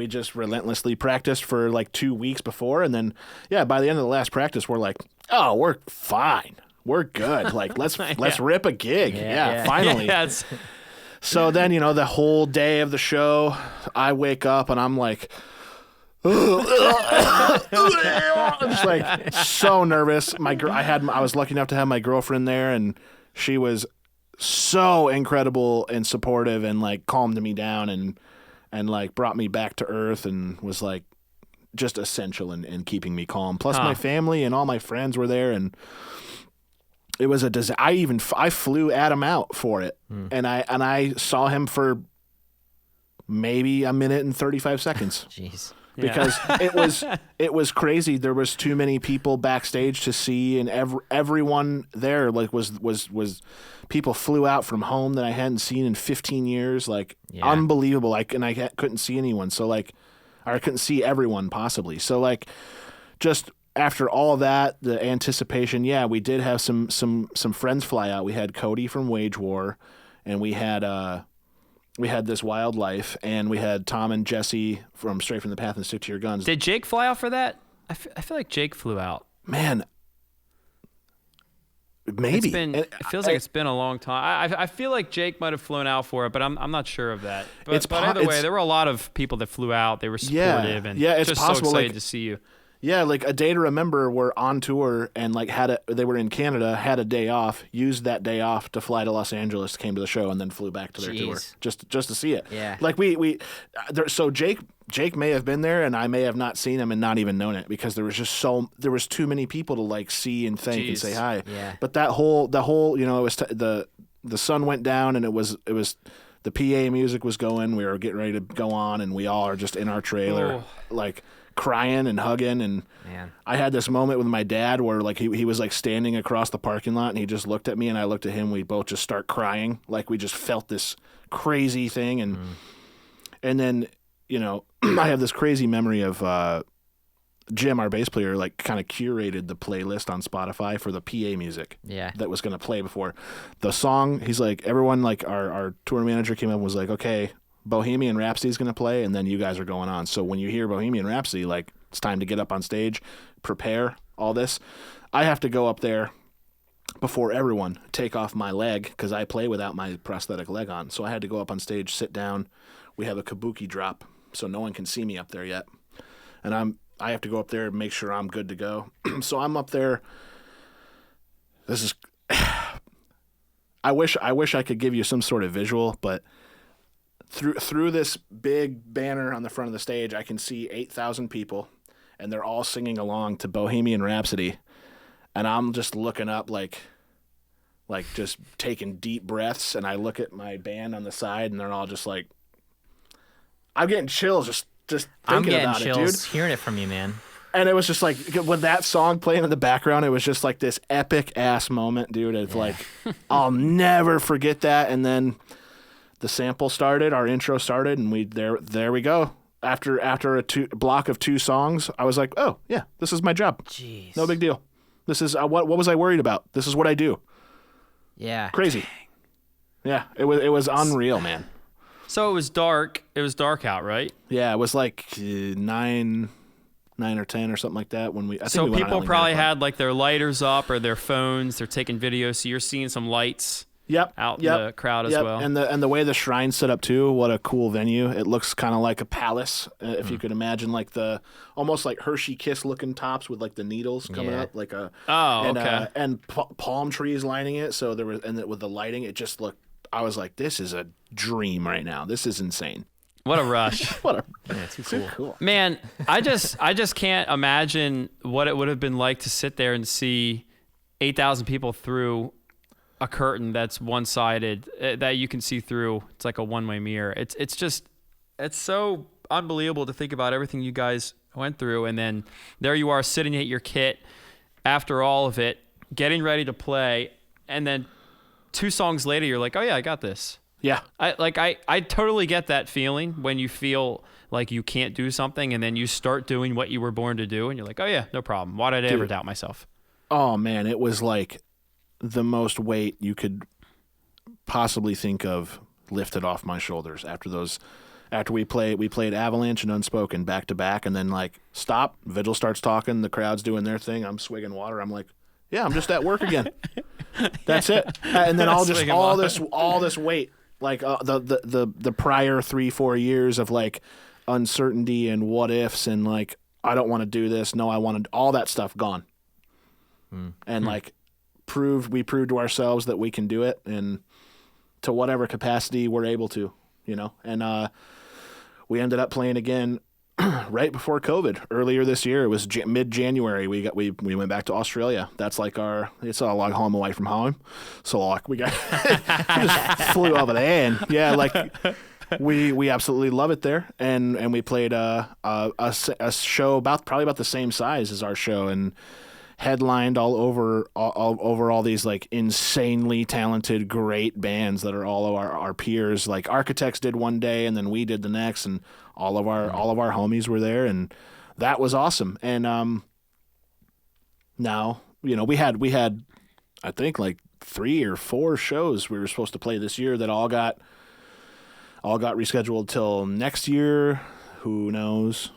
just relentlessly practiced for like 2 weeks before, and then by the end of the last practice, we're like, oh, we're fine, we're good. Like let's rip a gig. Finally. So then the whole day of the show, I wake up and I'm like, I'm just like so nervous. I was lucky enough to have my girlfriend there, and she was so incredible and supportive and like calmed me down and like brought me back to earth and was like just essential in keeping me calm. Plus my family and all my friends were there, and it was a disaster. I flew Adam out for it, and I saw him for maybe a minute and 35 seconds. Jeez. Because it was crazy. There was too many people backstage to see, and everyone there like was people flew out from home that I hadn't seen in 15 years. Like unbelievable. Like, and I couldn't see anyone. So like, or I couldn't see everyone possibly. So like, just after all that, the anticipation. Yeah, we did have some friends fly out. We had Cody from Wage War, and we had This Wildlife, and we had Tom and Jesse from Straight from the Path and Stick to Your Guns. Did Jake fly out for that? I feel like Jake flew out. Man, maybe. It feels like it's been a long time. I feel like Jake might have flown out for it, but I'm not sure of that. But either way, there were a lot of people that flew out. They were supportive and it's just possible, so excited to see you. Yeah, like A Day to Remember were on tour and like they were in Canada, had a day off, used that day off to fly to Los Angeles, came to the show, and then flew back to their tour just to see it. Yeah. Like so Jake may have been there, and I may have not seen him and not even known it because there was too many people to like see and thank and say hi. Yeah. But the whole it was the sun went down, and it was the PA music was going. We were getting ready to go on, and we all are just in our trailer like crying and hugging. And I had this moment with my dad where like he was like standing across the parking lot, and he just looked at me and I looked at him. We both just start crying. Like we just felt this crazy thing. And then, I have this crazy memory of Jim, our bass player, like kind of curated the playlist on Spotify for the PA music that was going to play before the song. He's like, everyone, like our tour manager came up and was like, okay, Bohemian Rhapsody is going to play, and then you guys are going on. So when you hear Bohemian Rhapsody, like it's time to get up on stage, prepare all this. I have to go up there before everyone, take off my leg because I play without my prosthetic leg on. So I had to go up on stage, sit down. We have a kabuki drop, so no one can see me up there yet. And I have to go up there and make sure I'm good to go. So I'm up there. This is I wish I could give you some sort of visual, but through this big banner on the front of the stage, I can see 8,000 people, and they're all singing along to Bohemian Rhapsody. And I'm just looking up like just taking deep breaths, and I look at my band on the side, and they're all just like, I'm getting chills just just I'm thinking getting about chills it, dude. hearing it from you, man. And it was just like, when that song playing in the background, it was just like this epic ass moment, dude. It's like, I'll never forget that. And then the sample started, our intro started, and there we go. After a block of 2 songs, I was like, oh yeah, this is my job. Jeez. No big deal. This is what was I worried about? This is what I do. Yeah. Crazy. Dang. Yeah, it was unreal, man. So it was dark. It was dark out, right? Yeah, it was like 9 or 10 or something like that when we. I think so we went people out probably had like their lighters up or their phones. They're taking videos. So you're seeing some lights. Out in the crowd as well. And the way the shrine's set up too, what a cool venue. It looks kind of like a palace, if you could imagine, like almost like Hershey Kiss looking tops with like the needles coming up, like a and palm trees lining it. So there was, and with the lighting, it just looked. I was like, this is a dream right now. This is insane. What a rush. Too cool. Man, I just can't imagine what it would have been like to sit there and see 8,000 people through a curtain that's one-sided that you can see through. It's like a one-way mirror. It's so unbelievable to think about everything you guys went through, and then there you are sitting at your kit after all of it, getting ready to play, and then 2 songs later you're like, oh yeah, I got this. Yeah. I totally get that feeling when you feel like you can't do something and then you start doing what you were born to do and you're like, oh yeah, no problem. Why did I ever doubt myself? Oh man, it was like the most weight you could possibly think of lifted off my shoulders after we played Avalanche and Unspoken back to back, and then like stop, Vigil starts talking, the crowd's doing their thing, I'm swigging water, I'm like, yeah, I'm just at work again. That's it. And then all this weight, like the prior 3-4 years of like uncertainty and what ifs and like, I don't want to do this, no, I wanted all that stuff gone. And like we proved to ourselves that we can do it, and to whatever capacity we're able to, and we ended up playing again right before COVID earlier this year. It was mid-January. We went back to Australia. That's like it's a long home away from home. So like we just flew over there, and yeah, like we absolutely love it there. And we played a show probably about the same size as our show, and headlined all over all these like insanely talented, great bands that are all of our peers. Like Architects did one day, and then we did the next, and all of our homies were there, and that was awesome. And now we had I think like 3 or 4 shows we were supposed to play this year that all got rescheduled till next year. Who knows?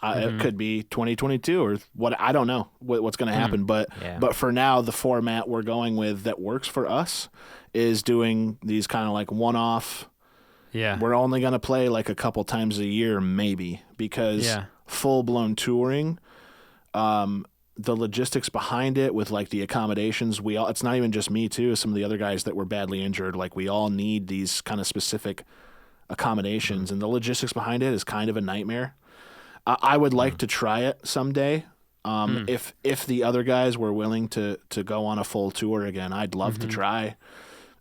It could be 2022 or what. I don't know what's going to happen, but for now, the format we're going with that works for us is doing these kind of like one-off. Yeah, we're only going to play like a couple times a year, maybe, because full-blown touring, the logistics behind it with like the accommodations, it's not even just me too. Some of the other guys that were badly injured, like we all need these kind of specific accommodations, and the logistics behind it is kind of a nightmare. I would like to try it someday. If the other guys were willing to go on a full tour again, I'd love to try.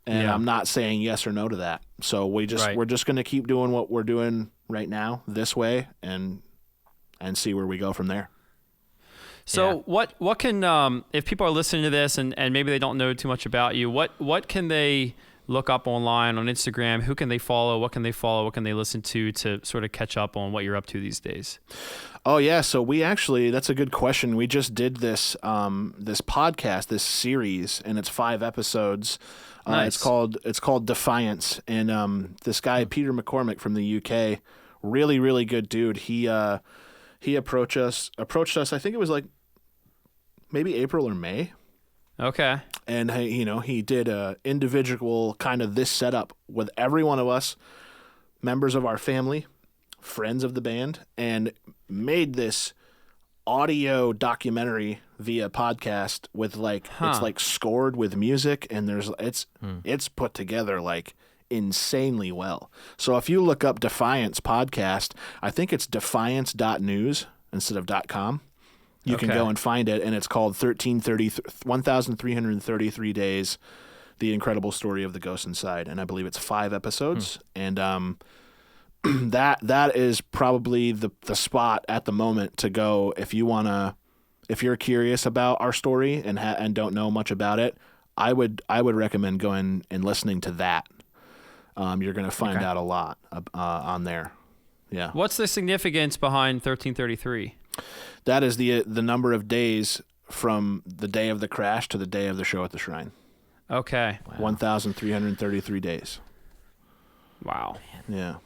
And I'm not saying yes or no to that. So we're just going to keep doing what we're doing right now this way, and see where we go from there. So what can if people are listening to this and maybe they don't know too much about you, what can they look up online on Instagram? Who can they follow? What can they follow? What can they listen to sort of catch up on what you're up to these days? Oh yeah, so that's a good question. We just did this podcast, this series, and it's 5 episodes. Nice. It's called Defiance, and this guy Peter McCormick from the UK, really really good dude. He approached us. I think it was like maybe April or May. Okay. And he did a individual kind of this setup with every one of us, members of our family, friends of the band, and made this audio documentary via podcast with like it's like scored with music, and it's put together like insanely well. So if you look up Defiance podcast, I think it's defiance.news instead of .com. You can go and find it, and it's called 1,333 Days, The Incredible Story of the Ghost Inside. And I believe it's 5 episodes. And that is probably the spot at the moment to go if you're curious about our story and don't know much about it. I would recommend going and listening to that. You're going to find out a lot on there. Yeah. What's the significance behind 1333? That is the number of days from the day of the crash to the day of the show at the Shrine. Okay. Wow. 1,333 days. Wow. Yeah.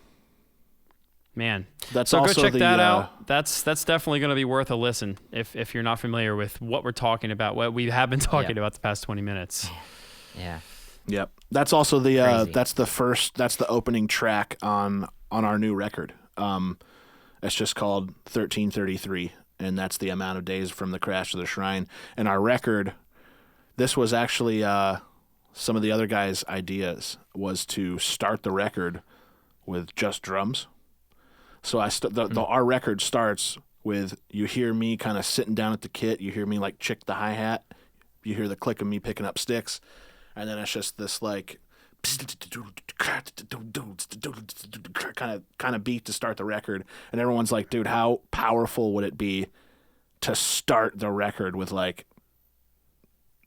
Man. That's so also go check that out. That's definitely going to be worth a listen if you're not familiar with what we're talking about, what we have been talking about the past 20 minutes. Yeah. Yep. That's also that's the opening track on our new record. It's just called 1333, and that's the amount of days from the crash to the Shrine. And our record, this was actually some of the other guys' ideas, was to start the record with just drums. So our record starts with, you hear me kind of sitting down at the kit, you hear me like chick the hi-hat, you hear the click of me picking up sticks, and then it's just this like kind of beat to start the record, and everyone's like, dude, how powerful would it be to start the record with like,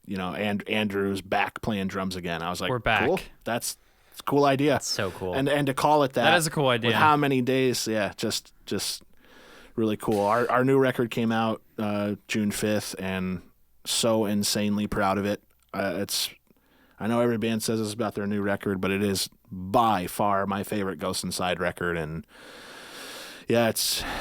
you know, Andrew's back playing drums again? I was like, we're back. Cool. It's a cool idea. That's so cool. And to call it that. That is a cool idea. With how many days? Yeah, just really cool. Our new record came out June 5th, and so insanely proud of it. I know every band says this about their new record, but it is by far my favorite Ghost Inside record. And yeah,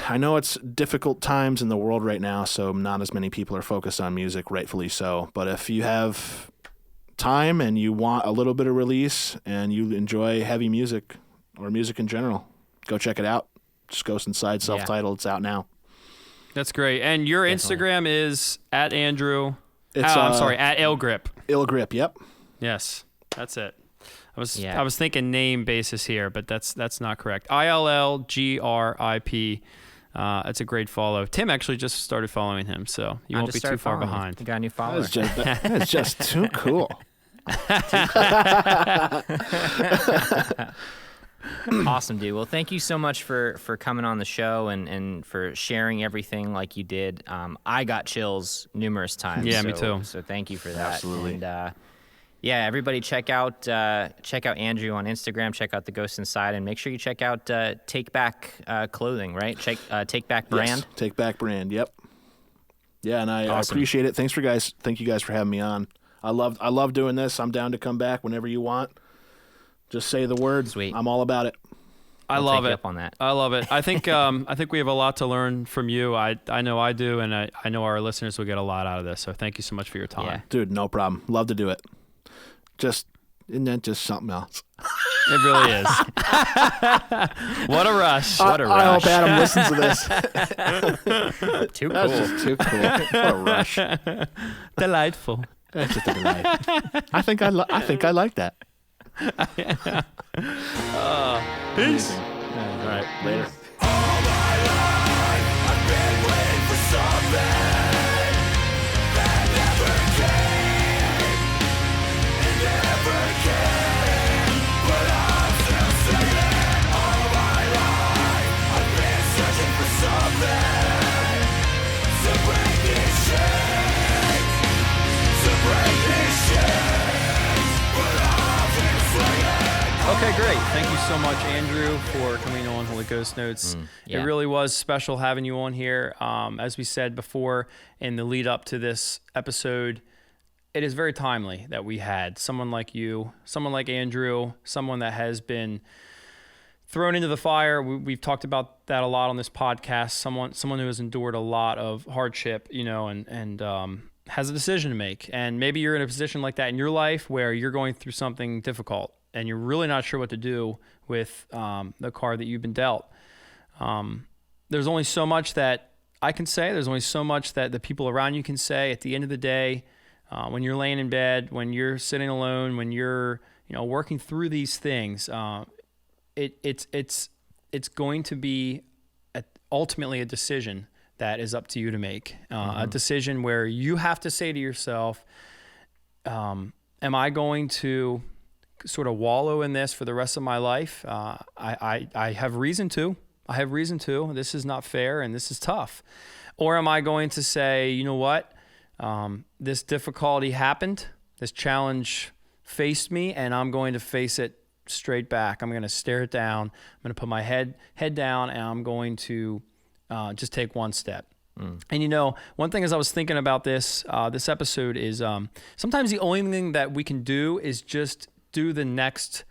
I know it's difficult times in the world right now, so not as many people are focused on music, rightfully so. But if you have time and you want a little bit of release and you enjoy heavy music or music in general, go check it out. Just Ghost Inside, self-titled. It's out now. That's great. And your Instagram is at Andrew. At Illgrip. Illgrip, yep. Yes, that's it. I was thinking name basis here, but that's not correct. ILLGRIP. It's a great follow. Tim actually just started following him, so you won't be too far behind. You got a new follower. That's just too cool. Awesome, dude. Well, thank you so much for coming on the show and for sharing everything like you did. I got chills numerous times. Yeah, me too. So thank you for that. Absolutely. And yeah, everybody check out Andrew on Instagram. Check out the Ghost Inside, and make sure you check out TakeBack clothing. Right? Check TakeBack Brand. Yes, TakeBack Brand. Yep. Yeah, and I appreciate it. Thank you guys for having me on. I love doing this. I'm down to come back whenever you want. Just say the word. Sweet. I'm all about it. I love it. Up on that. I love it. I think we have a lot to learn from you. I know I do, and I know our listeners will get a lot out of this. So thank you so much for your time. Yeah. Dude, no problem. Love to do it. Isn't that just something else? It really is. What a rush. What a rush. I hope Adam listens to this. Too cool. That's just too cool. What a rush. Delightful. That's just a delight. I think I like that. Peace. All right, later. All my life, I've been waiting for something that never came. It never came, but I'm still singing. All my life, I've been searching for something to break these chains, to break these chains, but I've been swinging. Okay, great. Thank you so much, Andrew, for coming on Holy Ghost Notes. Yeah. It really was special having you on here. As we said before in the lead up to this episode, it is very timely that we had someone like you, someone like Andrew, someone that has been thrown into the fire. We've talked about that a lot on this podcast. Someone who has endured a lot of hardship, and has a decision to make. And maybe you're in a position like that in your life where you're going through something difficult and you're really not sure what to do with the card that you've been dealt. There's only so much that I can say. There's only so much that the people around you can say. At the end of the day, when you're laying in bed, when you're sitting alone, when you're working through these things, it's going to be ultimately a decision that is up to you to make. A decision where you have to say to yourself, am I going to sort of wallow in this for the rest of my life. I have reason to. I have reason to. This is not fair and this is tough. Or am I going to say, you know what? This difficulty happened. This challenge faced me, and I'm going to face it straight back. I'm going to stare it down. I'm going to put my head down, and I'm going to just take one step. And you know, one thing as I was thinking about this episode is sometimes the only thing that we can do is just do the next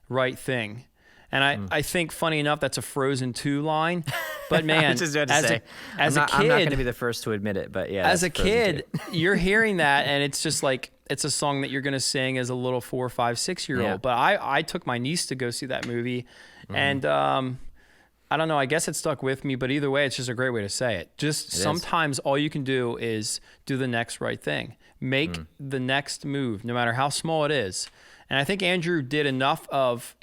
right thing. And I think, funny enough, that's a Frozen 2 line. But man, I was just about to say, I'm not going to be the first to admit it, but yeah. As a kid, you're hearing that, and it's just like, it's a song that you're going to sing as a little 4, 5, 6-year-old. Yeah. But I took my niece to go see that movie, and I don't know, I guess it stuck with me, but either way, it's just a great way to say it. Just sometimes all you can do is do the next right thing. Make the next move, no matter how small it is. And I think Andrew made enough of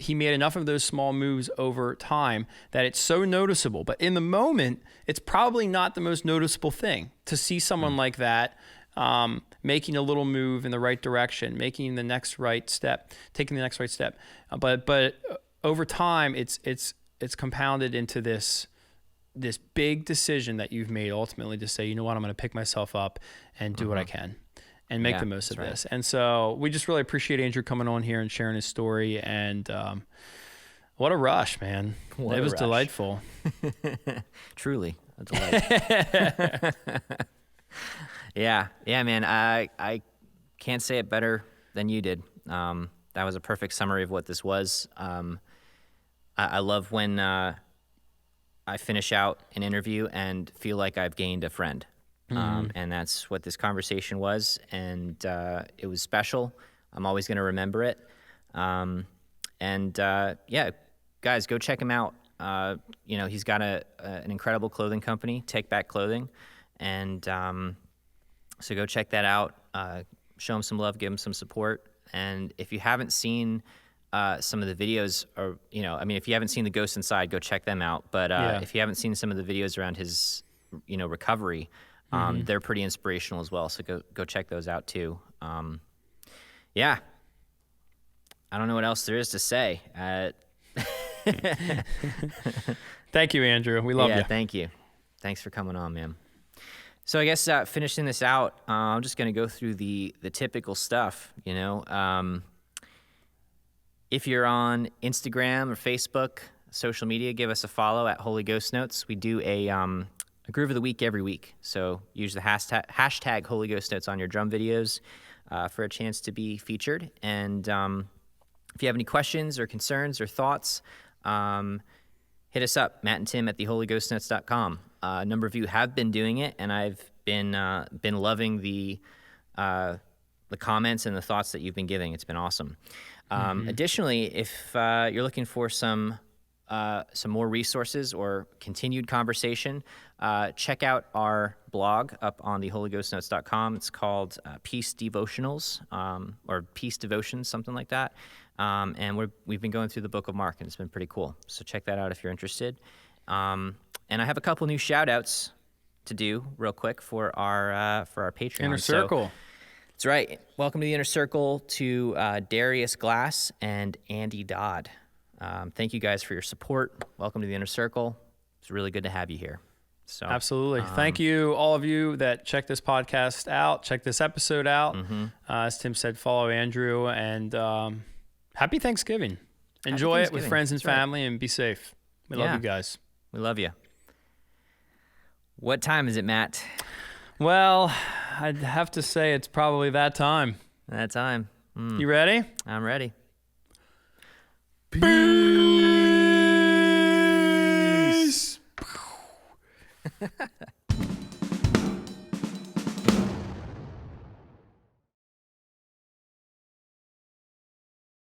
those small moves over time that it's so noticeable. But in the moment, it's probably not the most noticeable thing to see someone like that making a little move in the right direction, making the next right step, taking the next right step. But over time, it's compounded into this big decision that you've made ultimately to say, you know what, I'm going to pick myself up and do what I can. And make the most of this. And so we just really appreciate Andrew coming on here and sharing his story. And what a rush, man. It was delightful. Truly a delight. Yeah, man. I can't say it better than you did. That was a perfect summary of what this was. I love when I finish out an interview and feel like I've gained a friend. And that's what this conversation was, and it was special. I'm always going to remember it. Yeah, guys, go check him out. He's got an incredible clothing company, TakeBack Clothing, and so go check that out. Show him some love, give him some support. And if you haven't seen some of the videos, or if you haven't seen the Ghost Inside, go check them out. But if you haven't seen some of the videos around his, recovery. They're pretty inspirational as well, so go check those out too. Yeah, I don't know what else there is to say. Thank you, Andrew. We love you. Yeah, thank you. Thanks for coming on, man. So I guess finishing this out, I'm just going to go through the typical stuff. If you're on Instagram or Facebook, social media, give us a follow at Holy Ghost Notes. We do a Groove of the Week every week. So use the hashtag Holy Ghost Notes on your drum videos for a chance to be featured. And if you have any questions or concerns or thoughts, hit us up, Matt and Tim at theholyghostnotes.com. A number of you have been doing it, and I've been loving the comments and the thoughts that you've been giving. It's been awesome. Additionally, if you're looking for some more resources or continued conversation, check out our blog up on theholyghostnotes.com. It's called Peace Devotionals, or Peace Devotions, something like that. And we've been going through the book of Mark, and it's been pretty cool. So check that out if you're interested. And I have a couple new shout outs to do real quick for our Patreon. Inner Circle. So, that's right. Welcome to the Inner Circle to Darius Glass and Andy Dodd. Thank you guys for your support. Welcome to the Inner Circle. It's really good to have you here. So absolutely. Thank you, all of you that check this podcast out, check this episode out. As Tim said, follow Andrew, and happy Thanksgiving. Enjoy it with friends and family, and be safe. We love you guys. We love you. What time is it, Matt? Well, I'd have to say it's probably that time. That time. You ready? I'm ready. Peace.